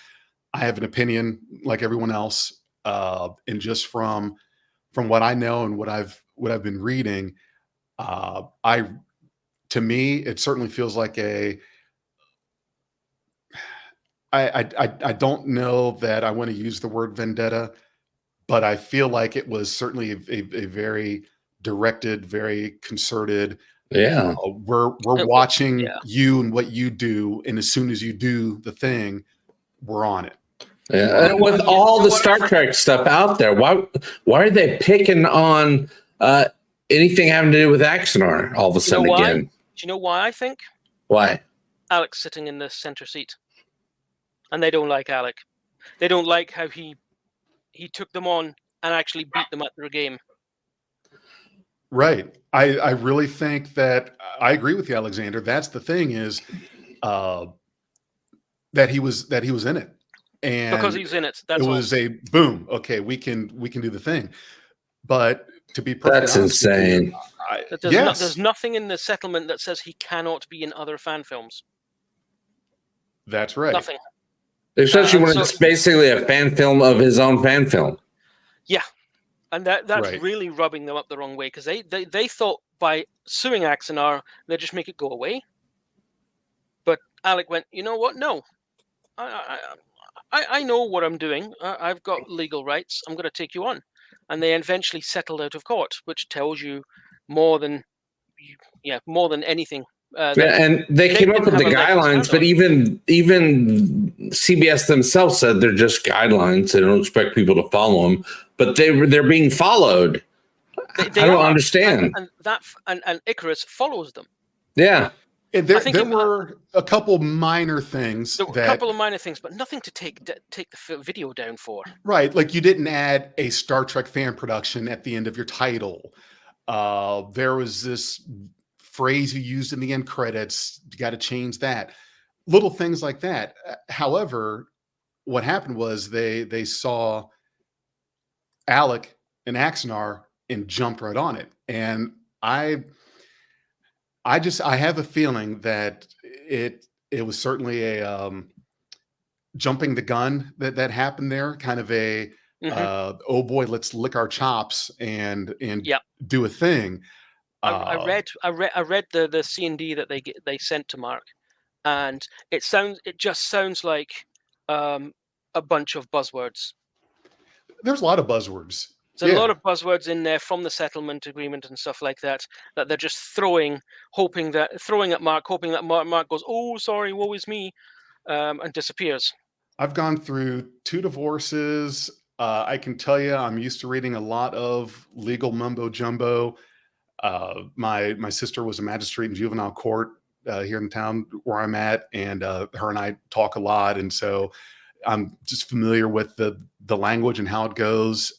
Speaker 1: I have an opinion like everyone else, and just from what I know and what I've been reading, to me, it certainly feels like I don't know that I want to use the word vendetta, but I feel like it was certainly a very directed, very concerted.
Speaker 2: Yeah.
Speaker 1: We're watching you and what you do, and as soon as you do the thing, we're on it.
Speaker 2: Yeah. With all the Star Trek stuff out there, why are they picking on anything having to do with Axanar all of a sudden again?
Speaker 3: Do you know why I think?
Speaker 2: Why?
Speaker 3: Alex sitting in the center seat. And they don't like Alec. They don't like how he took them on and actually beat them at their game.
Speaker 1: Right. I really think that I agree with you, Alexander. That's the thing, is that he was in it. And
Speaker 3: because he's in it. That's
Speaker 1: it was a boom. Okay, we can do the thing. But to be perfectly
Speaker 2: that's
Speaker 1: honest,
Speaker 2: insane.
Speaker 3: There's nothing in the settlement that says he cannot be in other fan films.
Speaker 1: That's right.
Speaker 3: Nothing.
Speaker 2: Especially when it's basically a fan film of his own fan film.
Speaker 3: Yeah. And that's
Speaker 1: right.
Speaker 3: really rubbing them up the wrong way, because they thought by suing Axanar, they'd just make it go away. But Alec went, you know what? No. I know what I'm doing. I've got legal rights. I'm going to take you on. And they eventually settled out of court, which tells you more than anything.
Speaker 2: And they came up with the guidelines, but even CBS themselves said they're just guidelines. They don't expect people to follow them, but they're being followed. I don't understand.
Speaker 3: And Icarus follows them.
Speaker 2: Yeah.
Speaker 1: There were a couple minor things.
Speaker 3: There were a couple of minor things, but nothing to take the video down for.
Speaker 1: Right. Like, you didn't add a Star Trek fan production at the end of your title. There was this phrase you used in the end credits. You got to change that. Little things like that. However, what happened was they saw Alec and Axanar and jumped right on it. And I have a feeling that it was certainly a jumping the gun that happened there, kind of a oh boy, let's lick our chops and do a thing.
Speaker 3: I read the C&D that they sent to Mark, and it just sounds like a bunch of buzzwords.
Speaker 1: There's a lot of buzzwords.
Speaker 3: There's a lot of buzzwords in there from the settlement agreement and stuff like that they're just throwing at Mark, hoping that Mark goes, "Oh, sorry, woe is me," and disappears.
Speaker 1: I've gone through 2 divorces. I can tell you, I'm used to reading a lot of legal mumbo jumbo. My sister was a magistrate in juvenile court here in town where I'm at, and her and I talk a lot, and so I'm just familiar with the language and how it goes.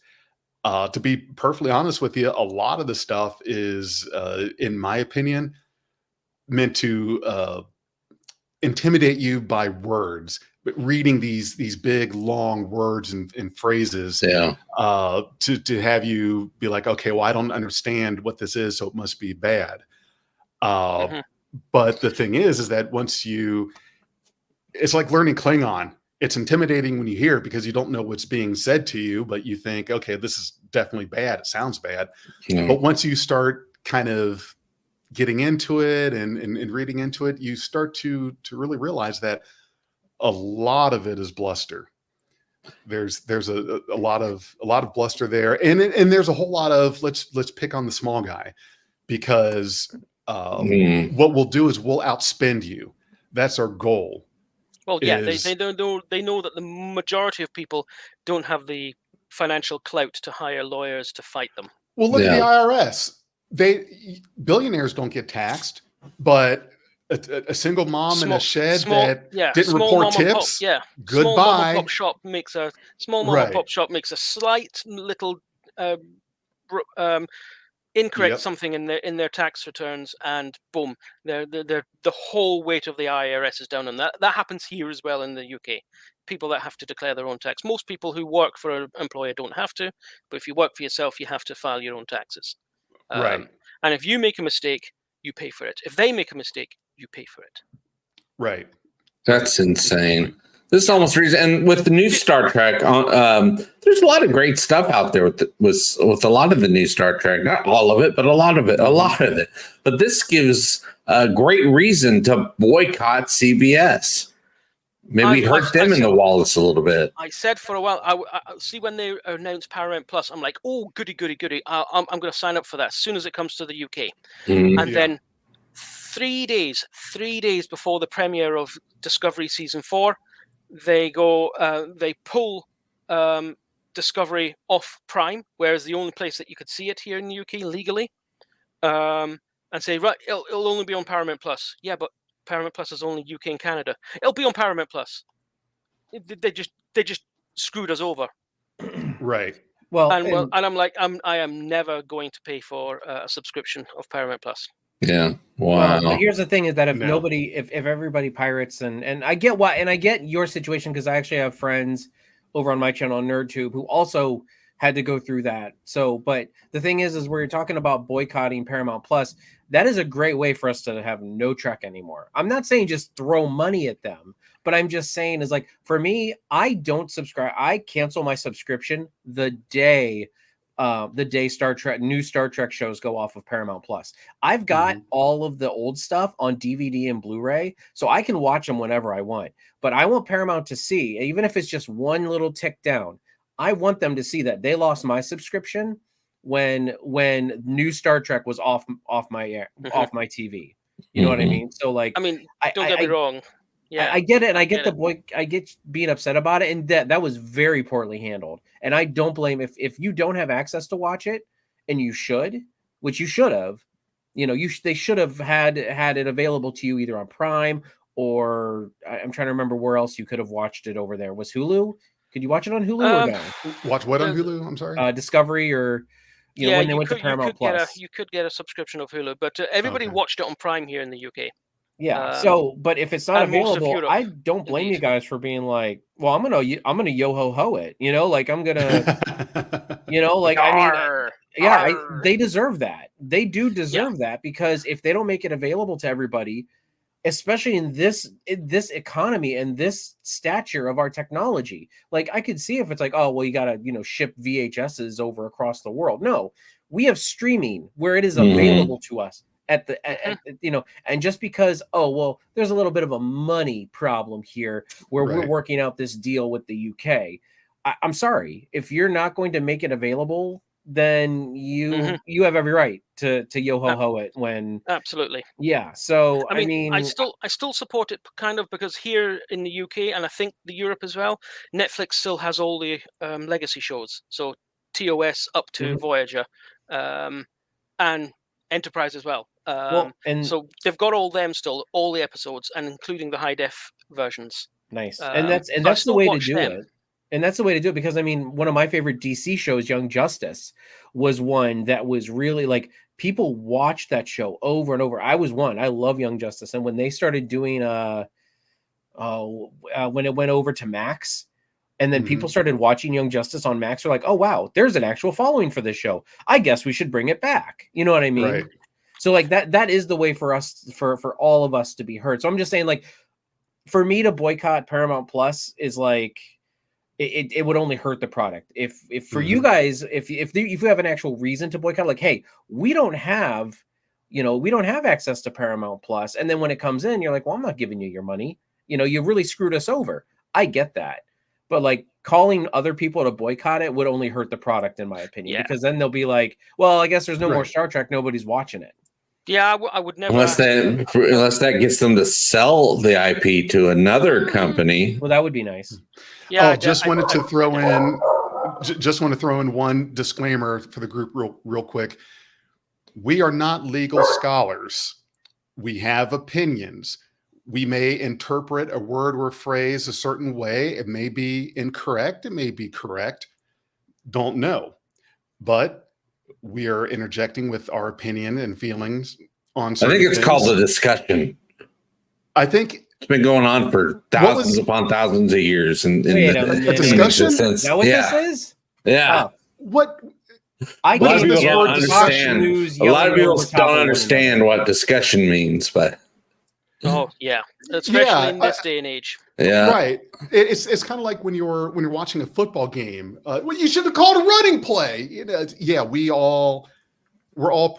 Speaker 1: To be perfectly honest with you, a lot of the stuff is, in my opinion, meant to intimidate you by words. But reading these big long words and phrases
Speaker 2: Yeah.
Speaker 1: to have you be like, okay, well, I don't understand what this is, so it must be bad.
Speaker 3: Mhm.
Speaker 1: But the thing is that it's like learning Klingon. It's intimidating when you hear it because you don't know what's being said to you, but you think, okay, this is definitely bad. It sounds bad.
Speaker 2: Yeah.
Speaker 1: But once you start kind of getting into it and reading into it, you start to really realize that a lot of it is bluster. There's a lot of bluster there, and there's a whole lot of let's pick on the small guy, because what we'll do is we'll outspend you. That's our goal.
Speaker 3: Well, yeah, they
Speaker 1: Is
Speaker 3: don't know. They know that the majority of people don't have the financial clout to hire lawyers to fight them.
Speaker 1: well, look at the
Speaker 2: Yeah.
Speaker 1: IRS. Billionaires don't get taxed, but a single mom in a shed that didn't
Speaker 3: small
Speaker 1: report
Speaker 3: mom and pop,
Speaker 1: tips.
Speaker 3: small mom and
Speaker 1: Goodbye.
Speaker 3: pop shop makes a
Speaker 1: Right.
Speaker 3: slight little uh, incorrect
Speaker 1: Yep.
Speaker 3: something in their tax returns, and boom, the whole weight of the IRS is down on that. That happens here as well in the UK. People that have to declare their own tax. Most people who work for an employer don't have to, but if you work for yourself, you have to file your own taxes.
Speaker 1: Right.
Speaker 3: And if you make a mistake, you pay for it. If they make a mistake, you pay for it.
Speaker 1: Right.
Speaker 2: That's insane. This is almost reason, and with the new Star Trek, there's a lot of great stuff out there with a lot of the new Star Trek. Not all of it, but a lot of it. But this gives a great reason to boycott CBS. Maybe hurt them in the wallets a little bit.
Speaker 3: I said for a while, I see when they announced Paramount Plus, I'm like, oh, goody. I'm going to sign up for that as soon as it comes to the UK. And then 3 days before the premiere of Discovery Season 4, they pull Discovery off Prime, whereas the only place that you could see it here in the UK legally, and say, right, it'll only be on Paramount Plus. Yeah, but Paramount Plus is only UK and Canada. It'll be on Paramount Plus. They just screwed us over.
Speaker 1: Right.
Speaker 4: Well,
Speaker 3: and I'm like, I am never going to pay for a subscription of Paramount Plus.
Speaker 2: Yeah. Wow.
Speaker 4: Well, but here's the thing: is that if
Speaker 1: No.
Speaker 4: if everybody pirates, and I get why, and I get your situation, because I actually have friends over on my channel, NerdTube, who also had to go through that. So, but the thing is where you're talking about boycotting Paramount Plus, that is a great way for us to have no Trek anymore. I'm not saying just throw money at them, but I'm just saying is like, for me, I don't subscribe. I cancel my subscription the day new Star Trek shows go off of Paramount Plus. I've got all of the old stuff on DVD and Blu-ray, so I can watch them whenever I want. But I want Paramount to see, even if it's just one little tick down, I want them to see that they lost my subscription when new Star Trek was off my TV. You know what I mean? So like,
Speaker 3: I mean, don't get me wrong. Yeah,
Speaker 4: I get it, and I get I get being upset about it, and that was very poorly handled. And I don't blame if you don't have access to watch it, and you should, which you should have, they should have had it available to you either on Prime, or I'm trying to remember where else you could have watched it over there. Was Hulu? Could you watch it on Hulu or no?
Speaker 1: Watch what on Hulu? I'm sorry.
Speaker 4: Discovery, or when they went to Paramount Plus.
Speaker 3: You could get a subscription of Hulu, but everybody watched it on Prime here in the UK.
Speaker 4: Yeah. So, but if it's not available, I don't blame you guys for being like, well, I'm gonna yo ho ho it. Like I'm gonna, like I mean, they deserve that. They do deserve that, because if they don't make it available to everybody, especially in this economy and this stature of our technology, like I could see if it's like, oh well, you gotta ship VHSs over across the world. No, we have streaming where it is available to us. And just because, oh well, there's a little bit of a money problem here where we're working out this deal with the UK. I'm sorry, if you're not going to make it available, then you have every right to yo ho ho it when
Speaker 3: absolutely.
Speaker 4: Yeah. So I mean,
Speaker 3: I still support it kind of, because here in the UK, and I think the Europe as well, Netflix still has all the legacy shows. So TOS up to Voyager, and Enterprise as well.
Speaker 4: Well, and
Speaker 3: So they've got all them still, all the episodes, and including the high def versions.
Speaker 4: nice,
Speaker 3: So
Speaker 4: and
Speaker 3: I
Speaker 4: that's the
Speaker 3: still
Speaker 4: way to
Speaker 3: watch
Speaker 4: do
Speaker 3: them.
Speaker 4: it. And that's the way to do it because I mean, one of my favorite DC shows, Young Justice, was one that was really like people watched that show over and over. I was one. I love Young Justice, and when they started doing when it went over to Max, and then people started watching Young Justice on Max, they're like, oh wow, there's an actual following for this show. I guess we should bring it back. You know what I mean?
Speaker 1: Right.
Speaker 4: So like that is the way for us for all of us to be heard. So I'm just saying, like, for me to boycott Paramount Plus is like it would only hurt the product. If for you guys, if you have an actual reason to boycott, like, hey, we don't have access to Paramount Plus, and then when it comes in, you're like, well, I'm not giving you your money. You really screwed us over. I get that, but like calling other people to boycott it would only hurt the product, in my opinion, because then they'll be like, well, I guess there's no more Star Trek. Nobody's watching it.
Speaker 3: Yeah, I would never.
Speaker 2: Unless that gets them to sell the IP to another company.
Speaker 4: Well, that would be nice.
Speaker 3: Yeah.
Speaker 1: Just want to throw in one disclaimer for the group real quick. We are not legal scholars. We have opinions. We may interpret a word or phrase a certain way. It may be incorrect. It may be correct. Don't know. But we are interjecting with our opinion and feelings on certain
Speaker 2: I think it's
Speaker 1: things.
Speaker 2: called a discussion.
Speaker 1: I think
Speaker 2: it's been going on for thousands upon thousands of years. And
Speaker 1: a discussion?
Speaker 4: Is that what this is?
Speaker 2: Yeah.
Speaker 1: What?
Speaker 2: A lot of people don't understand. A lot of people don't understand what discussion means, but
Speaker 3: oh yeah, especially in this day and age.
Speaker 2: Yeah,
Speaker 1: right. It's kind of like when you're watching a football game. Well, you should have called a running play. Yeah, we're all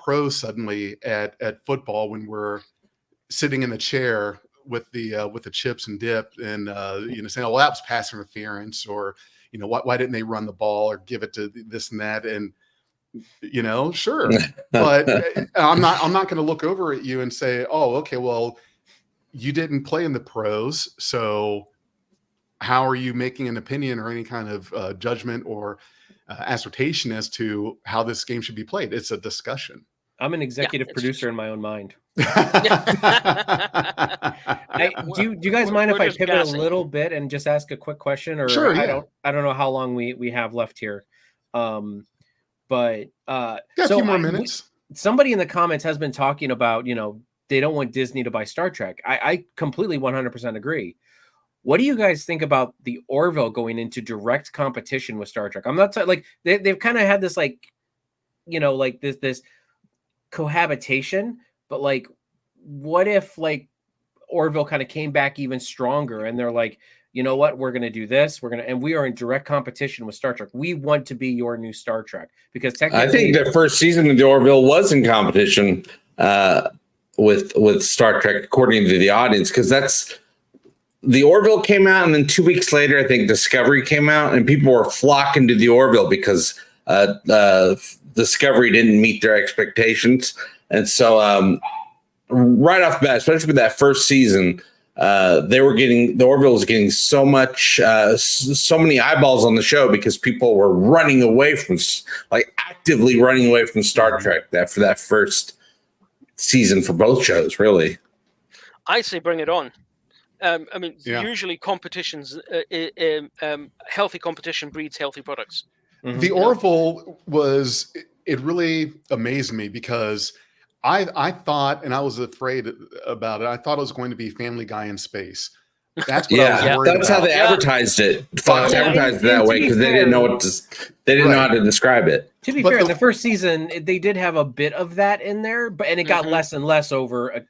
Speaker 1: pros suddenly at football when we're sitting in the chair with the chips and dip and saying, oh, well, that was pass interference, or why didn't they run the ball or give it to this and that, and sure, but I'm not going to look over at you and say, oh, okay, well, you didn't play in the pros, so how are you making an opinion or any kind of judgment or assertion as to how this game should be played? It's a discussion.
Speaker 4: I'm an executive producer in my own mind. Do you guys mind if I pivot a little bit and just ask a quick question? Or
Speaker 1: sure, yeah.
Speaker 4: I don't know how long we have left here. But
Speaker 1: a few more minutes.
Speaker 4: Somebody in the comments has been talking about, they don't want Disney to buy Star Trek. I completely 100% agree. What do you guys think about the Orville going into direct competition with Star Trek? I'm not like they've kind of had this this cohabitation, but like, what if like Orville kind of came back even stronger and they're like, you know what, we're going to do this. And we are in direct competition with Star Trek. We want to be your new Star Trek, because technically,
Speaker 2: I think the first season of the Orville was in competition with Star Trek, according to the audience, because the Orville came out, and then 2 weeks later, I think Discovery came out, and people were flocking to the Orville because Discovery didn't meet their expectations. And so right off the bat, especially with that first season, the Orville was getting so many eyeballs on the show because people were running away from, like, actively running away from Star Trek for that first season for both shows, really.
Speaker 3: I say bring it on. Usually competitions, healthy competition breeds healthy products.
Speaker 1: Mm-hmm. The Orville it really amazed me because I thought, and I was afraid about it, I thought it was going to be Family Guy in space. That's what I was worried
Speaker 2: that's
Speaker 1: about.
Speaker 2: how they advertised it. Fox advertised it that way because they didn't know know how to describe it.
Speaker 4: To be fair, in the first season, they did have a bit of that in there, and it got less and less over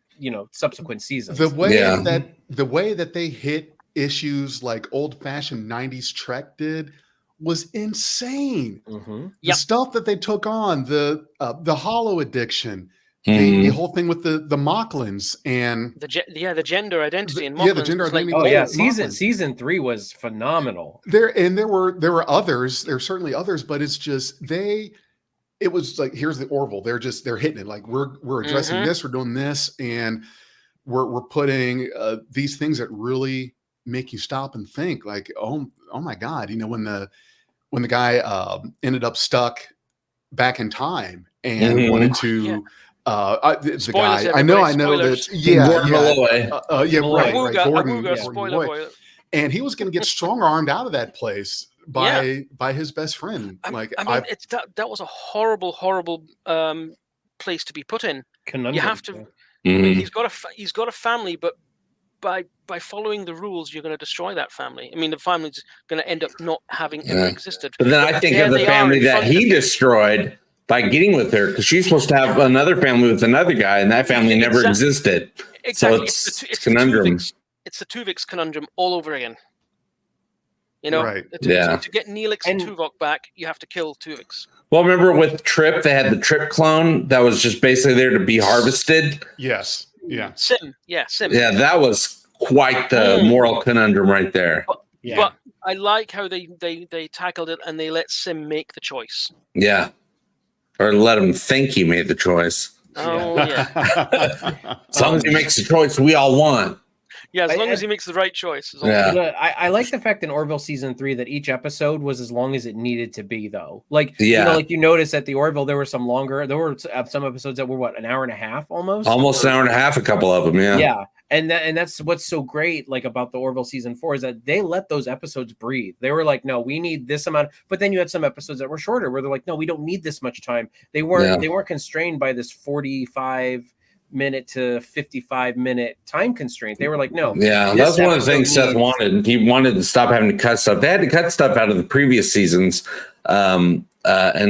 Speaker 4: subsequent seasons.
Speaker 1: The way that they hit issues like old-fashioned 90s Trek did was insane.
Speaker 4: Mm-hmm.
Speaker 1: The stuff that they took on, the hollow addiction, the whole thing with the Mocklins and
Speaker 3: the gender identity and Mocklins.
Speaker 1: The gender identity.
Speaker 4: Oh yeah, season 3 was phenomenal.
Speaker 1: There were others. There are certainly others, but it's just it was like, here's the Orville. They're hitting it. Like we're addressing this, we're doing this, and we're putting these things that really make you stop and think. Like, oh my God, when the guy ended up stuck back in time and wanted to The
Speaker 3: Spoilers,
Speaker 1: guy. I know
Speaker 3: spoilers.
Speaker 1: that. Yeah,
Speaker 2: Gordon Malloy.
Speaker 1: right.
Speaker 3: Awooga,
Speaker 1: Gordon
Speaker 3: Awooga,
Speaker 1: Gordon
Speaker 3: spoiler,
Speaker 1: Malloy.
Speaker 3: spoiler.
Speaker 1: And he was going to get strong armed out of that place by his best friend.
Speaker 3: I
Speaker 1: Like
Speaker 3: mean, it's that was a horrible place to be put in.
Speaker 4: Conundrum,
Speaker 3: You have to.
Speaker 4: yeah.
Speaker 3: I mean,
Speaker 2: Mhm.
Speaker 3: he's got a family, but by following the rules, you're going to destroy that family. I mean, the family's going to end up not having ever
Speaker 2: Yeah.
Speaker 3: existed.
Speaker 2: But then I think
Speaker 3: there
Speaker 2: of the
Speaker 3: they are
Speaker 2: family
Speaker 3: in
Speaker 2: that
Speaker 3: front of
Speaker 2: he
Speaker 3: you.
Speaker 2: destroyed by getting with her, because she's supposed to have another family with another guy, and that family never existed.
Speaker 3: Exactly.
Speaker 2: So it's
Speaker 3: the
Speaker 2: conundrum.
Speaker 3: It's the Tuvix conundrum all over again. You know,
Speaker 1: Right.
Speaker 3: to get Neelix and
Speaker 4: And-
Speaker 3: Tuvok back, you have to kill Tuvix.
Speaker 2: Well, remember with Trip, they had the Trip clone that was just basically there to be harvested.
Speaker 1: yes, yeah.
Speaker 3: Sim.
Speaker 2: Yeah, that was quite the moral conundrum right there.
Speaker 4: Yeah.
Speaker 3: But I like how they tackled it and they let Sim make the choice.
Speaker 2: Yeah. Or let him think he made the choice.
Speaker 3: Oh yeah.
Speaker 2: As long as he makes the choice we all want.
Speaker 3: Yeah, as long as he makes the right choice.
Speaker 2: Yeah.
Speaker 4: I like the fact in Orville season 3 that each episode was as long as it needed to be, though. Like,
Speaker 2: Yeah.
Speaker 4: like you notice at the Orville, there were some longer. There were some episodes that were an hour and a half almost.
Speaker 2: Almost an hour and a half, a couple of them. Yeah.
Speaker 4: Yeah. And that's what's so great, like about the Orville season 4 is that they let those episodes breathe. They were like, no, we need this amount. But then you had some episodes that were shorter where they're like, no, we don't need this much time. They weren't constrained by this 45-minute to 55-minute time constraint. They were like, no.
Speaker 2: Yeah, that's one of the things Seth wanted. He wanted to stop having to cut stuff. They had to cut stuff out of the previous seasons. And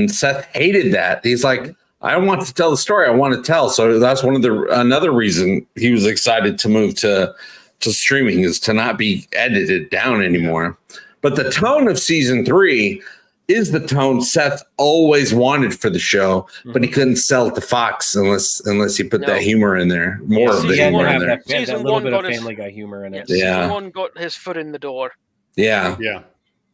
Speaker 2: Seth hated that. He's like, I want to tell the story I want to tell. So that's another reason he was excited to move to streaming, is to not be edited down anymore. But the tone of season 3 is the tone Seth always wanted for the show, but he couldn't sell it to Fox unless he put that humor in there, more of the humor in there.
Speaker 4: That little bit of Family Guy humor in it.
Speaker 3: Season 1 got his foot in the door.
Speaker 2: Yeah.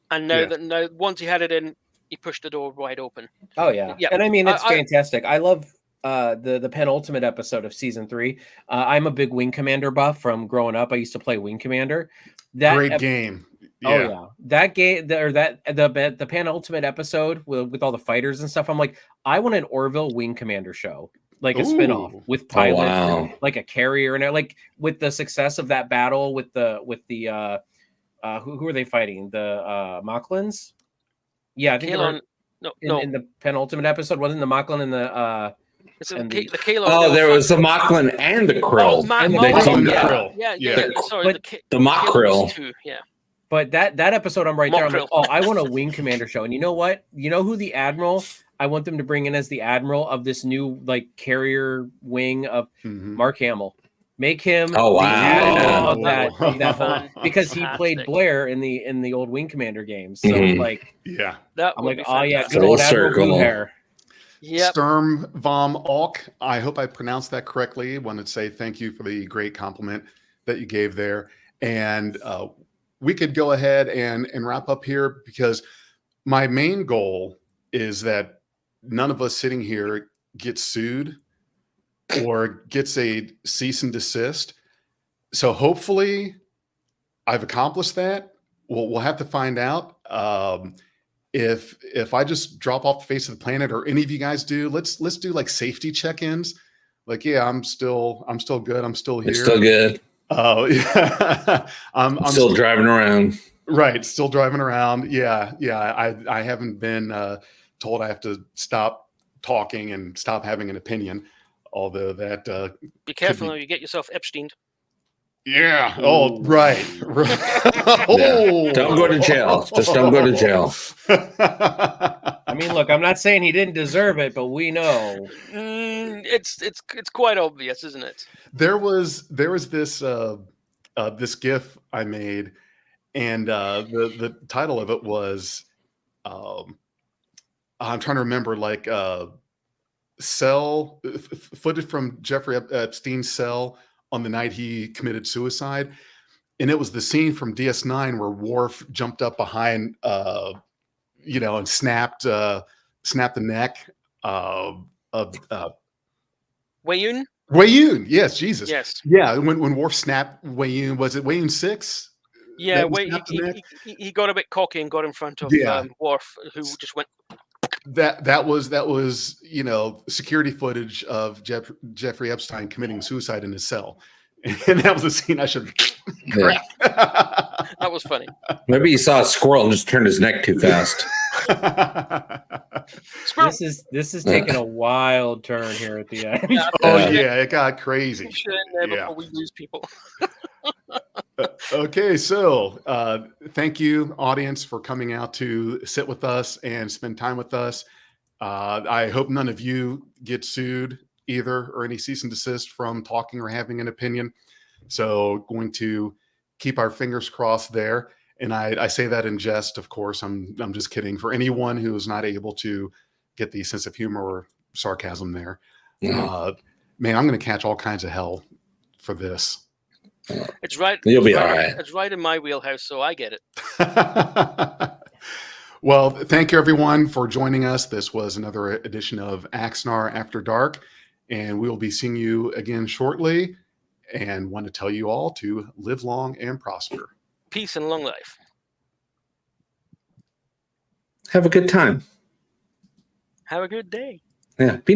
Speaker 3: And now once he had it in, he pushed the door wide open.
Speaker 4: Oh yeah. And I mean, it's fantastic. I love the penultimate episode of season 3. I'm a big Wing Commander buff from growing up. I used to play Wing Commander.
Speaker 1: Great game. Yeah.
Speaker 4: Oh yeah, that game the penultimate episode with all the fighters and stuff. I'm like, I want an Orville Wing Commander show, like a spinoff with pilot, like a carrier, and like with the success of that battle with the who are they fighting? The Mocklins? Yeah, I think
Speaker 3: Kalon,
Speaker 4: in the penultimate episode, wasn't the Mocklin and the
Speaker 3: the Kalon?
Speaker 2: Oh, there was the Mocklin and the Krill. The Mock Krill.
Speaker 3: Yeah.
Speaker 4: But that episode, I'm right there. I'm like, oh, I want a Wing Commander show. And you know what? You know who the Admiral? I want them to bring in as the Admiral of this new like carrier wing of Mark Hamill. Make him
Speaker 2: the
Speaker 4: Admiral of that whole, because he played Blair in the old Wing Commander games. So like,
Speaker 3: I'm
Speaker 4: like, oh yeah, good old Admiral Blue Hair.
Speaker 3: Yep.
Speaker 1: Sturm vom Alk. I hope I pronounced that correctly. I want to say thank you for the great compliment that you gave there. And we could go ahead and wrap up here, because my main goal is that none of us sitting here gets sued or gets a cease and desist. So hopefully I've accomplished that. We'll have to find out. If I just drop off the face of the planet, or any of you guys do, let's do like safety check-ins. Like, yeah, I'm still good. I'm still here.
Speaker 2: It's still good.
Speaker 1: Oh, yeah. I'm
Speaker 2: still driving around.
Speaker 1: Right. Still driving around. Yeah. I haven't been told I have to stop talking and stop having an opinion. Although that
Speaker 3: be careful, you get yourself Epsteined.
Speaker 1: Yeah. Oh, right.
Speaker 2: Yeah. Don't go to jail. Just don't go to jail.
Speaker 4: I mean, look, I'm not saying he didn't deserve it, but we know.
Speaker 3: It's quite obvious, isn't it?
Speaker 1: There was this this GIF I made, and the title of it was I'm trying to remember, like cell footage from Jeffrey Epstein's cell on the night he committed suicide. And it was the scene from DS9 where Worf jumped up behind, and snapped the neck of
Speaker 3: Weyoun?
Speaker 1: Weyoun, yes, Jesus.
Speaker 3: Yes.
Speaker 1: Yeah, when Worf snapped Weyoun, was it Weyoun 6?
Speaker 3: Yeah, he got a bit cocky and got in front of Worf, who just went.
Speaker 1: that was security footage of Jeffrey Epstein committing suicide in his cell, and that was a scene I should.
Speaker 2: Yeah.
Speaker 3: That was funny.
Speaker 2: Maybe he saw a squirrel and just turned his neck too fast.
Speaker 3: Squirrel.
Speaker 4: This is taking a wild turn here at the end.
Speaker 3: Yeah,
Speaker 1: Oh
Speaker 2: Yeah.
Speaker 1: yeah, it got crazy.
Speaker 3: Push it in there
Speaker 1: Yeah.
Speaker 3: before we lose people.
Speaker 1: Okay, so thank you, audience, for coming out to sit with us and spend time with us. I hope none of you get sued either, or any cease and desist from talking or having an opinion. So going to keep our fingers crossed there. And I say that in jest, of course. I'm just kidding. For anyone who is not able to get the sense of humor or sarcasm there, man, I'm going to catch all kinds of hell for this.
Speaker 3: It's right.
Speaker 2: You'll be
Speaker 3: it's
Speaker 2: all
Speaker 3: right,
Speaker 2: right.
Speaker 3: It's right in my wheelhouse, so I get it.
Speaker 1: Well, thank you everyone for joining us. This was another edition of Axanar After Dark, and we will be seeing you again shortly. And want to tell you all to live long and prosper.
Speaker 3: Peace and long life.
Speaker 2: Have a good time.
Speaker 3: Have a good day.
Speaker 2: Yeah. Be nice.